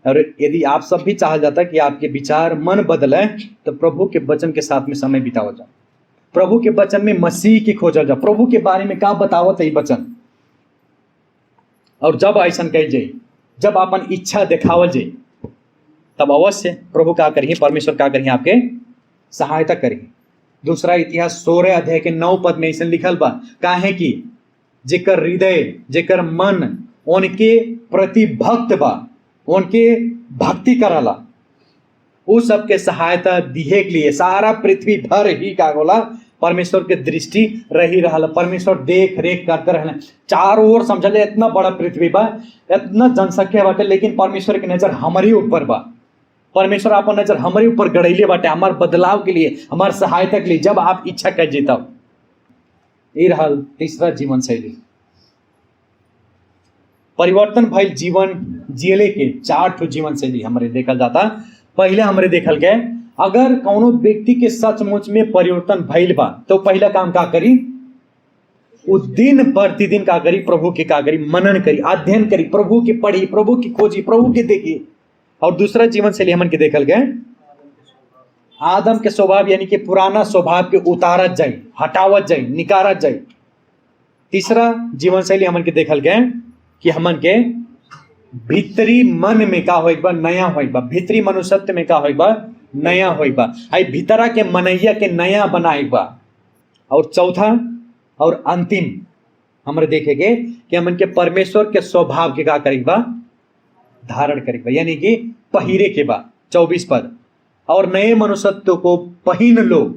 और यदि आप सब भी चाहा जाता कि आपके विचार मन बदले, तो प्रभु के वचन के साथ में समय बितावा जाए, प्रभु के वचन में मसीह की खोजा जाए, प्रभु के बारे में का बतावत है वचन। और जब ऐसा कह जाए, जब अपन इच्छा दिखावल जाए, तब अवश्य प्रभु का करिए, परमेश्वर का करिए, आपके सहायता करिए। दूसरा इतिहास 16:9 में ऐसा लिखल बा, काहे कि जेकर हृदय जेकर मन उनके प्रति भक्त बा, उनके भक्ति करला, वो सबके सहायता दिए के लिए सारा पृथ्वी भर ही का होला परमेश्वर के दृष्टि रही रहल, परमेश्वर देख रेख करते रहल। चारों ओर समझले इतना बड़ा पृथ्वी बा, इतना जनसंख्या बाटे, लेकिन परमेश्वर की नजर हमारी ऊपर बा। परमेश्वर अपन नजर हमारे ऊपर गड़ैले बाटे, हमारे बदलाव के लिए, हमारे सहायता के लिए, जब आप इच्छा कर जीता। ये रहल तीसरा जीवन शैली। परिवर्तन भइल जीवन जियले के 4 ठो जीवन शैली हमारे देखल जाता। पहले हमारे देखल गए, अगर कौनो व्यक्ति के सचमुच में परिवर्तन भइल बा तो पहला काम का करी, वो दिन प्रतिदिन का करी, प्रभु के का करी, मनन करी, अध्ययन करी, प्रभु के पढ़ी, प्रभु की खोजी, प्रभु के देखी। और दूसरा जीवन शैली हमन के देखल गए, आदम के स्वभाव यानी कि पुराना स्वभाव के उतारत जाए, हटावत जाए, निकारत जाए। तीसरा जीवन शैली हमन के देखल गए कि हमन के भीतरी मन में का होइक बा, नया होइक बा, भीतरी मनुष्यत्व में का होइक बा, नया होइक बा, आई भीतरा के मनैया के नया बनाइक बा। और चौथा और अंतिम हमरे देखेंगे कि हमन के परमेश्वर के स्वभाव के का करेक बा, धारण करेक बा, यानी कि पहिरे के बा। 24 पद, और नए मनुष्यत्व को पहिन लो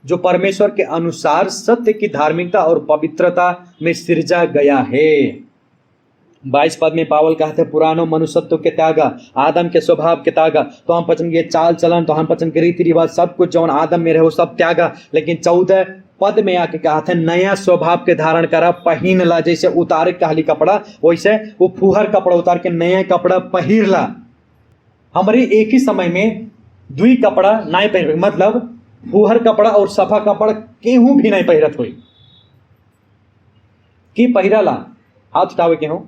जो परमेश्वर के अनुसार सत्य की धार्मिकता और पवित्रता में सृजा गया है। 22 पद में पावल कहते हैं, पुरानो मनुष्यत्व के त्यागा, आदम के स्वभाव के त्यागा। तो हम पचन के चाल चलन, तो हम पचन के रीति रिवाज, सब कुछ जो आदम में रहे वो सब त्यागा। लेकिन 14 पद में आके कहते हैं, नया स्वभाव के धारण करा, पहिन ला। जैसे उतारे कहली कपड़ा, वैसे वो फुहर कपड़ा उतार के नया कपड़ा पहिर ला। हमारे एक ही समय में 2 कपड़ा नहीं पहन, मतलब फुहर कपड़ा और सफा कपड़ा केहू भी नहीं पहिरत हुई कि पहिरला। हाथ उठावे केहू,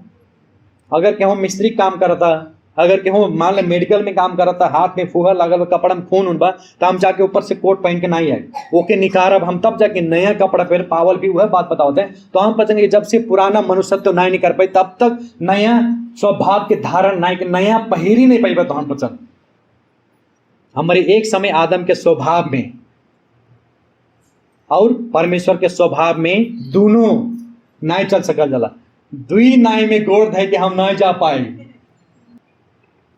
अगर केहू मिस्त्री काम करता, अगर केहू मान ले मेडिकल में काम करता, हाथ में फुहर लागल, कपड़ा में खून उनबा, तो हम जाके ऊपर से कोट पहन के नहीं आए, ओके निकारब हम, तब जाके नया कपड़ा फिर पावल भी वह बात बताते हैं। तो हम पचेंगे जब से पुराना मनुष्यत्व तो नहीं कर पाई, तब तक नया स्वभाव के धारण नहीं, नया पहिरी नहीं पाई। तो हम पचन हमारे एक समय आदम के स्वभाव में और परमेश्वर के स्वभाव में दोनों नहीं चल सकल जाला। 2 नाई में गोड़ धै के हम नहीं जा पाए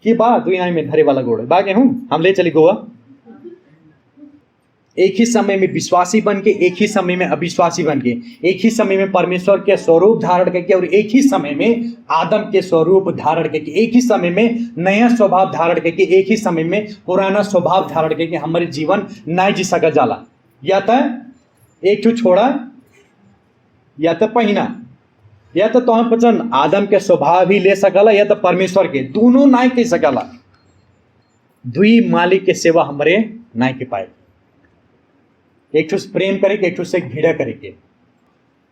कि बा 2 नाई में धरे वाला गोड़ बागे हूं हम ले चली गोवा। एक ही समय में विश्वासी बन के, एक ही समय में अविश्वासी बन के, एक ही समय में परमेश्वर के स्वरूप धारण करके और एक ही समय में आदम के स्वरूप धारण करके, एक ही समय में नया स्वभाव धारण करके, एक ही समय में पुराना स्वभाव धारण करके हमारे जीवन नहीं जी सकल जाला। या तो एक ठो छोड़ा या तो पहिना, या तो हम पचन आदम के स्वभाव ही ले सकला, या तो परमेश्वर के, दोनों नहीं कह सकला। 2 मालिक के सेवा हमारे नहीं के पाए, एक ठो प्रेम करे के, एक ठो से घृणा करे के।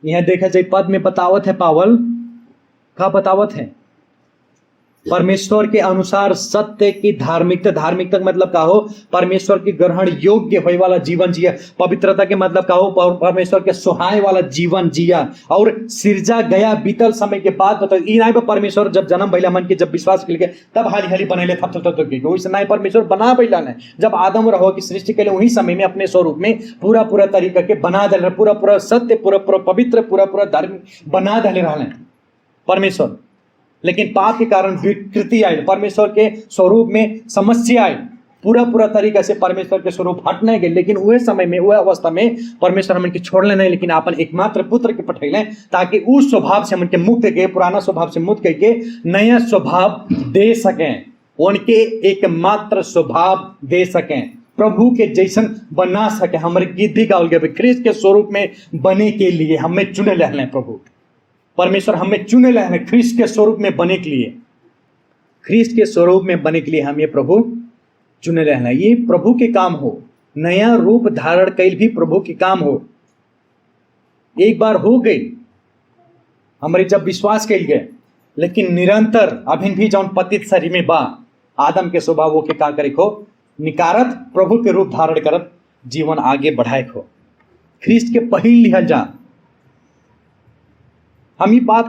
यह देखा जाए पद में बतावत है, पावल का बतावत है, परमेश्वर के अनुसार सत्य की धार्मिकता। धार्मिकता मतलब का हो, परमेश्वर की ग्रहण योग्य होने वाला जीवन जिया। पवित्रता के मतलब का हो, परमेश्वर के सुहाए वाला जीवन जिया। और सिरजा गया बीतल समय के बाद बताओ, ई नहीं परमेश्वर जब जन्म भैला मन के, जब विश्वास के लिए तब हाली हाली बनैले वैसे नहीं, परमेश्वर बना बैला नहीं। जब आदम रहो की सृष्टि के लिए वही समय में अपने स्वरूप में पूरा पूरा तरीका के बना दे, पूरा पूरा सत्य, पूरा पूरा पवित्र, पूरा पूरा धार्मिक बना दे रहे परमेश्वर। लेकिन पाप के कारण विकृति आई, परमेश्वर के स्वरूप में समस्या आई, पूरा पूरा तरीका से परमेश्वर के स्वरूप हटने गए। लेकिन वह समय में, वह अवस्था में परमेश्वर हमन के छोड़ले नहीं, लेकिन अपन एकमात्र पुत्र के पठैले, ताकि उस स्वभाव से हमन के मुक्त के, पुराना स्वभाव से मुक्त करके नया स्वभाव दे सकें, उनके एकमात्र स्वभाव दे सकें, प्रभु के जैसन बना सके। हमारे गीत भी गावल गए, ख्रिस्त के स्वरूप में बने के लिए हमें चुने ले प्रभु परमेश्वर, हमें चुने ले ख्रिस्त के स्वरूप में बने के लिए, ख्रिस्त के स्वरूप में बने के लिए हमें प्रभु चुने ले। ये प्रभु के काम हो, नया रूप धारण कैल भी प्रभु के काम हो। एक बार हो गई हमारे जब विश्वास कैल गए, लेकिन निरंतर अभिन भी जौन पतित शरीर में बा आदम के स्वभाव के का करे हो, निकारत प्रभु के रूप धारण करत जीवन आगे बढ़ाए हो, ख्रिस्त के पहिल लिहल जा। हम ये बात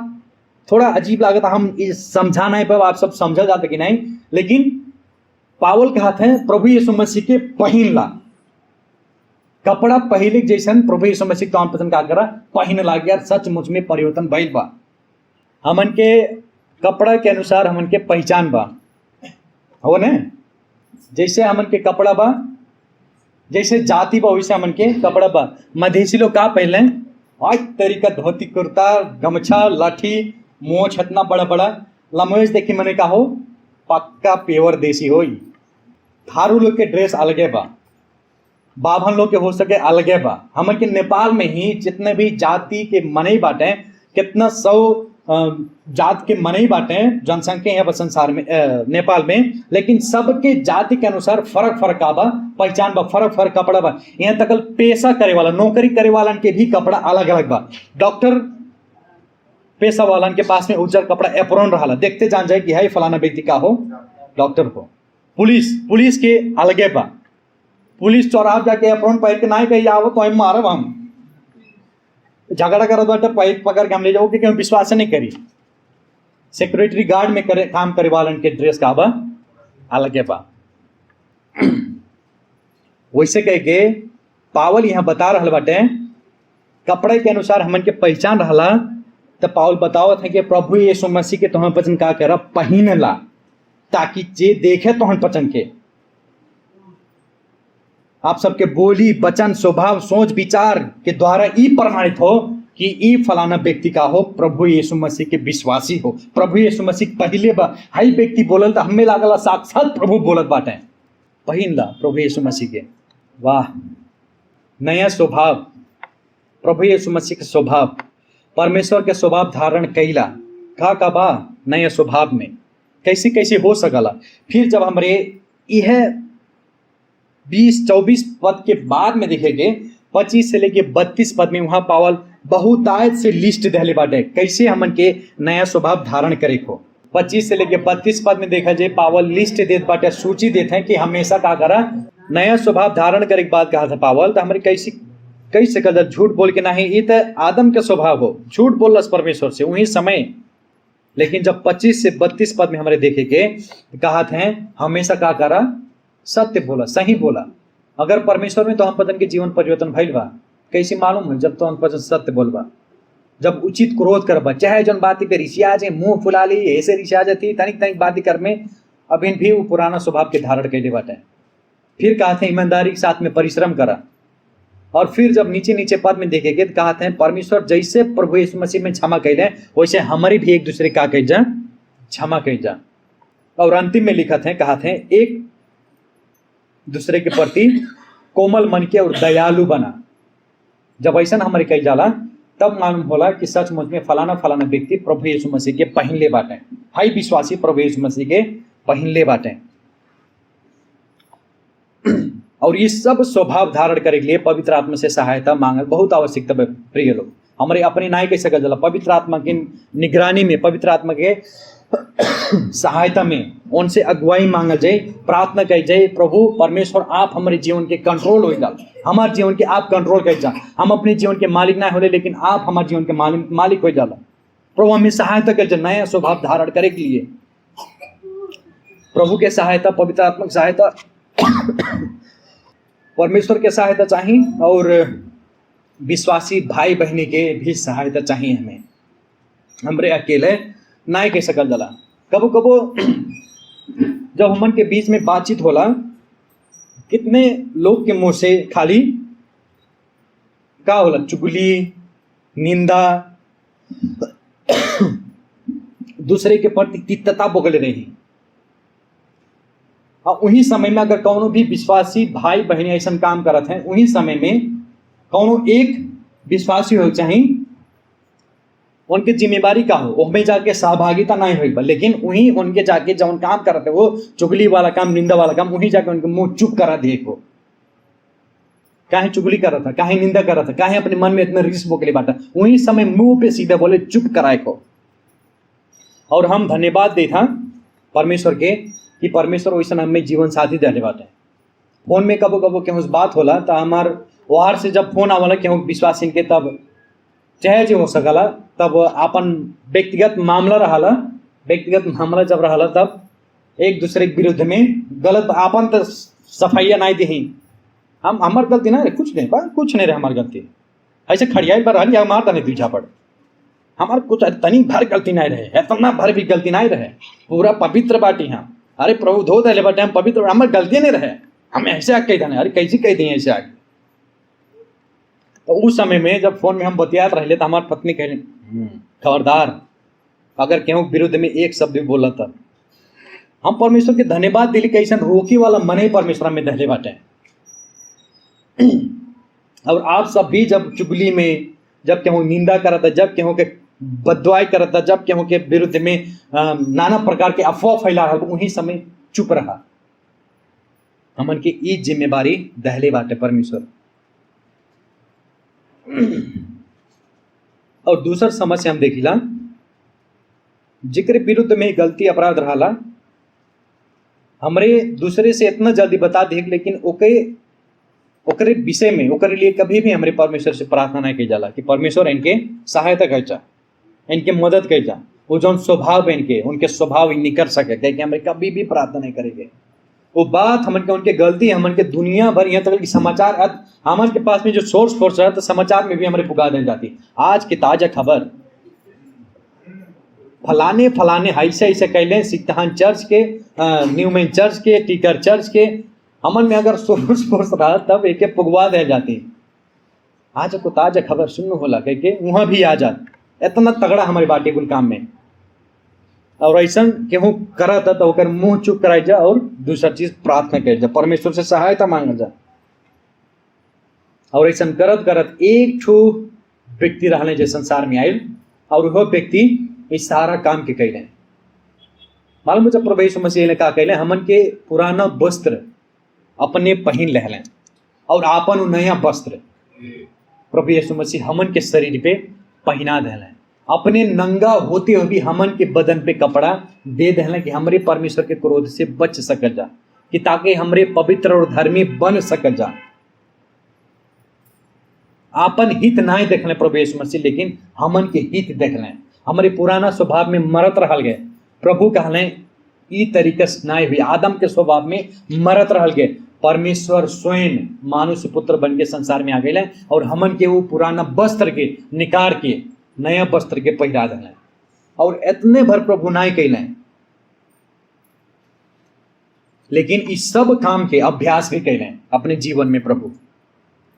थोड़ा अजीब लागत, हम समझा नहीं पाए, आप सब समझा जाते कि नहीं, लेकिन पावल कहते हैं प्रभु यीशु मसीह के पहिन ला कपड़ा, पहले जैसन प्रभु यीशु मसीह कौन पसंद का करा पहिन ला गया। सचमुच में परिवर्तन भइल बा, हमन के कपड़ा के अनुसार हमन के पहचान बा, हो न। जैसे हमन के कपड़ा बा जैसे जाति बा वैसे हमन के कपड़ा बा। मधेसी लोग का पहले आज तरीका धोती कुर्ता गमछा लाठी मोछ इतना बड़ा बड़ा लमोज देखी मने का हो पक्का प्योर देसी हो। थारू लोग के ड्रेस अलगे बा, बाभन लोग के हो सके अलगे बा। हमन के नेपाल में ही जितने भी जाति के मनई बाटे, कितना 100 जात के मनई बाटे जनसंख्या यहाँ पर संसार में नेपाल में, लेकिन सबके जाति के अनुसार फर्क फर्क बा, पहचान बा, फर्क फर्क कपड़ा बा। यहाँ तक पेशा करे वाला नौकरी करे वालन के भी कपड़ा अलग अलग बा। डॉक्टर पेशा वालन के पास में उज्जर कपड़ा एप्रोन रहा, देखते जान जाए कि है फलाना व्यक्ति का हो डॉक्टर हो। पुलिस के अलगे बा। पुलिस चौराहा जाके एप्रोन पहन के ना कही आवो तो हम मारब, हम झगड़ा करत बाटे पैर पकड़ के हम ले जाओ कि हम विश्वास नहीं करी। सिक्योरिटी गार्ड में करे काम करे वालन के ड्रेस का बा अलगे बा। वैसे कह के पावल यहाँ बता रहा बाटे कपड़े के अनुसार हमन के पहचान रहा। तो पावल बतावत है कि प्रभु यीशु मसीह के तोहन पचन का कर पहिन ला, ताकि जे देखे तोहन पचन के आप सबके बोली वचन स्वभाव सोच विचार के द्वारा ई प्रमाणित हो कि ई फलाना व्यक्ति का हो प्रभु यीशु मसीह के विश्वासी हो। प्रभु यीशु मसीह पहले बा हाई व्यक्ति बोलल तो हमें लागला साक्षात प्रभु बोलत बाटे। पहिन ला प्रभु यीशु मसीह के। वाह, नया स्वभाव, प्रभु यीशु मसीह के स्वभाव, परमेश्वर के स्वभाव धारण कैला का बा नया स्वभाव में कैसे कैसे हो सकला। फिर जब हमरे यह 20-24 पद के बाद में देखेंगे 25 से लेके 32 पद में वहां पावल बहुतायत से लिस्ट दहले बाटे कैसे हमन के नया स्वभाव धारण करे को। 25 से लेके 32 पद में देखा जाए पावल लिस्ट देत बाटे, सूची देते हैं कि हमेशा का करा नया स्वभाव धारण करे के बाद कहा था पावल तो हमारे कैसे कदर झूठ बोल के नहीं, ये तो आदम के स्वभाव हो, झूठ बोलस परमेश्वर से वही समय। लेकिन जब 25 से 32 पद में हमारे देखेंगे कहा थे हमेशा का करा सत्य बोला, सही बोला। अगर परमेश्वर में तो हम पतन के जीवन परिवर्तन भइल बा कैसे मालूम हो, जब तो हम पतन सत्य बोलबा, जब उचित क्रोध करबा, चाहे जन बाती पे रिसिया जाए मुंह फुला ली ऐसे रिसिया जाती तनिक तनिक बाती कर में अभी भी वो पुराना स्वभाव के धारण कैले बाटे। फिर कहते हैं ईमानदारी के साथ में परिश्रम करा। और फिर जब नीचे नीचे पद में देखेंगे तो कहते हैं परमेश्वर जैसे प्रभु यीशु मसीह में क्षमा कैले वैसे हमारे भी एक दूसरे का कह जा क्षमा कह जा। और अंतिम में लिखत है कहते हैं एक दूसरे के प्रति कोमल मन के और दयालु बना। जब ऐसा हमारे कही जाला तब मालूम होला कि सचमुच में फलाना फलाना व्यक्ति प्रभु यीशु मसीह के पहिनले बाटे, हाई विश्वासी प्रभु यीशु मसीह के पहिनले बाटे। और ये सब स्वभाव धारण करे के लिए पवित्र आत्मा से सहायता मांगल बहुत आवश्यकता है। प्रिय लोग, हमारे अपने नाई कैसे कर जाला पवित्र आत्मा की निगरानी में, पवित्र आत्मा के सहायता में उनसे अगुवाई मांगल जाए, प्रार्थना कही जाए प्रभु परमेश्वर आप हमारे जीवन के कंट्रोल हो जाए, हमारे जीवन के आप कंट्रोल कर जा। हम अपने जीवन के मालिक ना हो लेकिन आप हमारे जीवन के मालिक हो जाला। प्रभु हमें सहायता कर जाए नया स्वभाव धारण करे के लिए। प्रभु के सहायता, पवित्र आत्मा की सहायता, परमेश्वर के सहायता चाहिए और विश्वासी भाई बहनी के भी सहायता चाहिए। हमें हमरे अकेले ना कह सकल जाला। कबो कबो जब हमन के बीच में बातचीत होला कितने लोग के मुंह से खाली का होला चुगली निंदा दूसरे के प्रति तिक्तता बोगले रही। और उन्हीं समय में अगर कौनो भी विश्वासी भाई बहनी ऐसा काम करत हैं उन्हीं समय में कौनो एक विश्वासी हो चाहिए उनके जिम्मेवारी का हो उसमें जाके सहभागिता नहीं हुई बा, लेकिन वहीं उनके जाके जब काम करते वो चुगली वाला काम निंदा वाला काम वहीं जाके उनके मुंह चुप करा दिए को। काहे चुगली कर रहा था, काहे निंदा कर रहा था, काहे अपने मन में इतना रिस बोकले बाटा, वहीं समय मुंह पे सीधे बोले चुप कराए को। और हम धन्यवाद दे था परमेश्वर के कि परमेश्वर वैसा हमें जीवन साथी देने बाटे। फोन में कबो कबो केहू बात होला तो हमार वहार से जब फोन आवला केहू विश्वास इनके तब चाहे जो हो सकला तब अपन व्यक्तिगत मामला रहा, व्यक्तिगत मामला जब रहा तब एक दूसरे के विरुद्ध में गलत आपन तो सफाइया नहीं दी। हम हमार गलती ना रहे, कुछ नहीं बा, कुछ नहीं रहे हमार गलती। ऐसे खड़ियाई पर रही हमार तने पीछा पड़, हमार कुछ तनी भर गलती नहीं रहे, इतना भर भी गलती नहीं रहे, पूरा पवित्र बाटी। हाँ अरे प्रभु धो दे बाटे हम पवित्र, हमार गलती नहीं रहे। हम ऐसे आग कह देना, अरे कैसे कह दिए ऐसे आग। तो उस समय में जब फोन में हम बतियात रहे तो हमारी पत्नी कह खबरदार अगर केहू विरुद्ध में एक शब्द भी बोला था, हम परमेश्वर के धन्यवाद दिली कैसे रोकी वाला मन ही परमेश्वर में दहले बाटे। और आप सब भी जब चुगली में, जब केहू निंदा करता, जब केहू के बददुआई करता, जब केहू के विरुद्ध में नाना प्रकार के अफवाह फैला रहा, उन्हीं समय चुप रहा। हमन की ई जिम्मेवारी दहले बाटे परमेश्वर। और दूसर समस्या हम देखिला, जिक्र विरुद्ध में गलती अपराध रहा, हमरे दूसरे से इतना जल्दी बता दे, लेकिन ओकरे विषय में ओकरे लिए कभी भी हमारे परमेश्वर से प्रार्थना नहीं की जाला कि परमेश्वर इनके सहायता कर जा, इनके मदद कर जा। वो जो स्वभाव इनके, उनके स्वभाव नहीं कर सके, क्योंकि हमारे कभी भी प्रार्थना नहीं करेंगे। वो बात हमन के उनके गलती हमन के दुनिया भर, यहाँ तक कि समाचार हमारे के पास में जो सोर्स है तो समाचार में भी हमारे पुगा दी जाती। आज की ताजा खबर, फलाने फलाने ऐसे ऐसे कैले सिकतान चर्च के, न्यूमैन चर्च के, टीकर चर्च के, हमन में अगर सोर्स रहा तब एक पुगवा दे जाती। आज को ताजा खबर सुन होला कह के वहाँ भी आ जात। इतना तगड़ा हमारे बाटी कुल काम में। और ऐसा केहू करत तो ओकर मुंह चुप कराई जा और दूसरा चीज प्रार्थना कर जा, परमेश्वर से सहायता मांगल जा। और ऐसा करत करत एक ठो व्यक्ति रहने जो संसार में आयल, और वह व्यक्ति इस सारा काम के कैले। मालूम जब प्रभु यीशु मसीह ने कहा कैले, हमन के पुराना वस्त्र अपने पहन लें और आपन नया वस्त्र प्रभु यीशु मसीह हमन के शरीर पे पहना दें। अपने नंगा होते हुए भी हमन के बदन पे कपड़ा दे दें कि हमरे परमेश्वर के क्रोध से बच सक जा, कि ताकि हमरे पवित्र और धर्मी बन सक जा। आपन हित ना देख लें प्रभु यीशु मसीह, लेकिन हमन के हित देख लें। हमारे पुराना स्वभाव में मरत रहल गए, प्रभु कहले ई तरीके से ना हुई, आदम के स्वभाव में मरत रहल गए। परमेश्वर स्वयं मानुष्य पुत्र बन के संसार में आ गए और हमन के वो पुराना वस्त्र के निकाल के नया वस्त्र के पहिरा दें। और इतने भर प्रभु ना कैले, लेकिन इस सब काम के अभ्यास भी कैले अपने जीवन में। प्रभु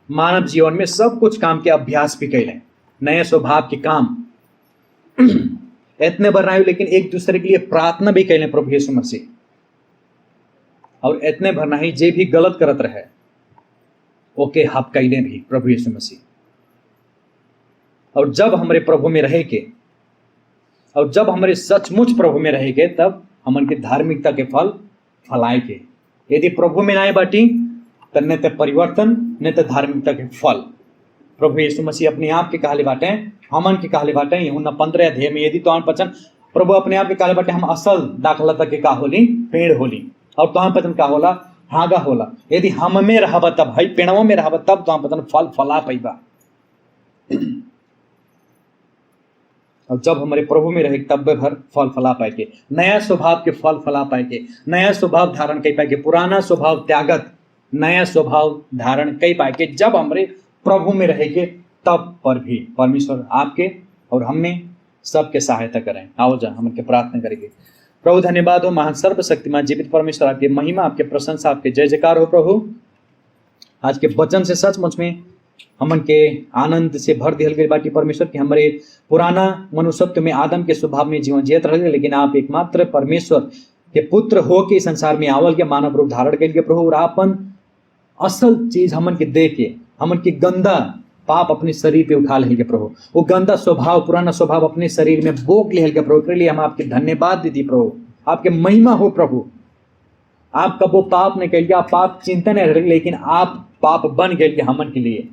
मानव जीवन में सब कुछ काम के अभ्यास भी कैले, नए स्वभाव के काम इतने भर ना, लेकिन एक दूसरे के लिए प्रार्थना भी कैले प्रभु यीशु मसीह। और इतने भर नहीं, जे भी गलत करत रहे ओके हप कैले भी प्रभु यीशु मसीह। और जब हमारे प्रभु में रहे के, और जब हमारे सचमुच प्रभु में रहे के, तब हमन के धार्मिकता के फल फलाए के। यदि प्रभु में ना बाटी तो न तो परिवर्तन, न तो धार्मिकता के फल। प्रभु यीशु मसीह अपने आप के कहले बाटे, हमन के कहले बाटे यूहन्ना 15 अध्याय में, यदि तो पचन प्रभु अपने आप के कहले बाटे, हम असल दाखला तक के का होली, पेड़ होली, और तो पचन का होला, हागा होला। यदि हम में रहब तब, भाई पेड़वा में रहब तब तो पचन फल फला पैबा। और जब हमारे प्रभु में रहे तब भर फल फला पाए के, नया स्वभाव के फल फला पाए के, नया स्वभाव धारण कर पाए के, पुराना स्वभाव त्यागत नया स्वभाव धारण कर पाए के। जब हमारे प्रभु में रहेंगे तब पर भी परमेश्वर आपके और हमने सबके सहायता करें। आओ जा हम के प्रार्थना करेंगे। प्रभु धन्यवाद हो महान सर्वशक्तिमान जीवित परमेश्वर, आपकी महिमा, आपके प्रशंसा, आपके जय जयकार हो प्रभु। आज के वचन से सचमुच में हमन के आनंद से भर दिल गई बाटी परमेश्वर कि हमारे पुराना मनुष्यत्व में आदम के स्वभाव में जीवन जियत रहे, लेकिन आप एकमात्र परमेश्वर के पुत्र हो के संसार में आवल के मानव रूप धारण कर प्रभु। और आपन असल चीज हमन के दे के, हमन के गंदा पाप अपने शरीर पे उठा ले प्रभु, वो गंदा स्वभाव, पुराना स्वभाव अपने शरीर में बोक ले प्रभु। के लिए हम आपके धन्यवाद देती प्रभु, आपके महिमा हो प्रभु। आप कब वो पाप नहीं कह, आप पाप चिंता नहीं रहे, लेकिन आप पाप बन गए हमन के लिए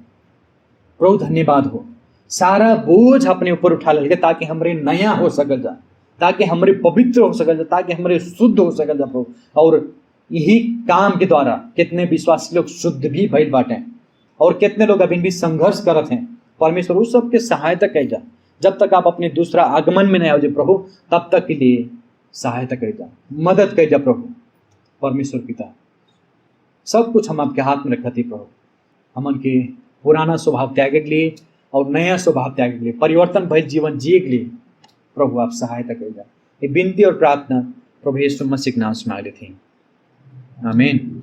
प्रभु। धन्यवाद हो, सारा बोझ अपने ऊपर उठा ले ताकि हमारे नया हो सकल जा, ताकि हमारे पवित्र हो सकल जा, ताकि हमारे शुद्ध हो सकल जा प्रभु। और यही काम के द्वारा कितने विश्वासी लोग शुद्ध भी भइल बाटे, और कितने लोग अभी भी संघर्ष करत हैं परमेश्वर, उस सबके सहायता कर जा। जब तक आप अपने दूसरा आगमन में नहीं आओ जे प्रभु, तब तक के लिए सहायता कर जा, मदद कर जा प्रभु। परमेश्वर पिता, सब कुछ हम आपके हाथ में रखती प्रभु। हमन के पुराना स्वभाव त्याग के लिए और नया स्वभाव त्याग के लिए, परिवर्तन भय जीवन जिए के लिए प्रभु आप सहायता कर जा। ये विनती और प्रार्थना प्रभु यीशु मसीह के नाम से मांग लेते हैं, आमीन।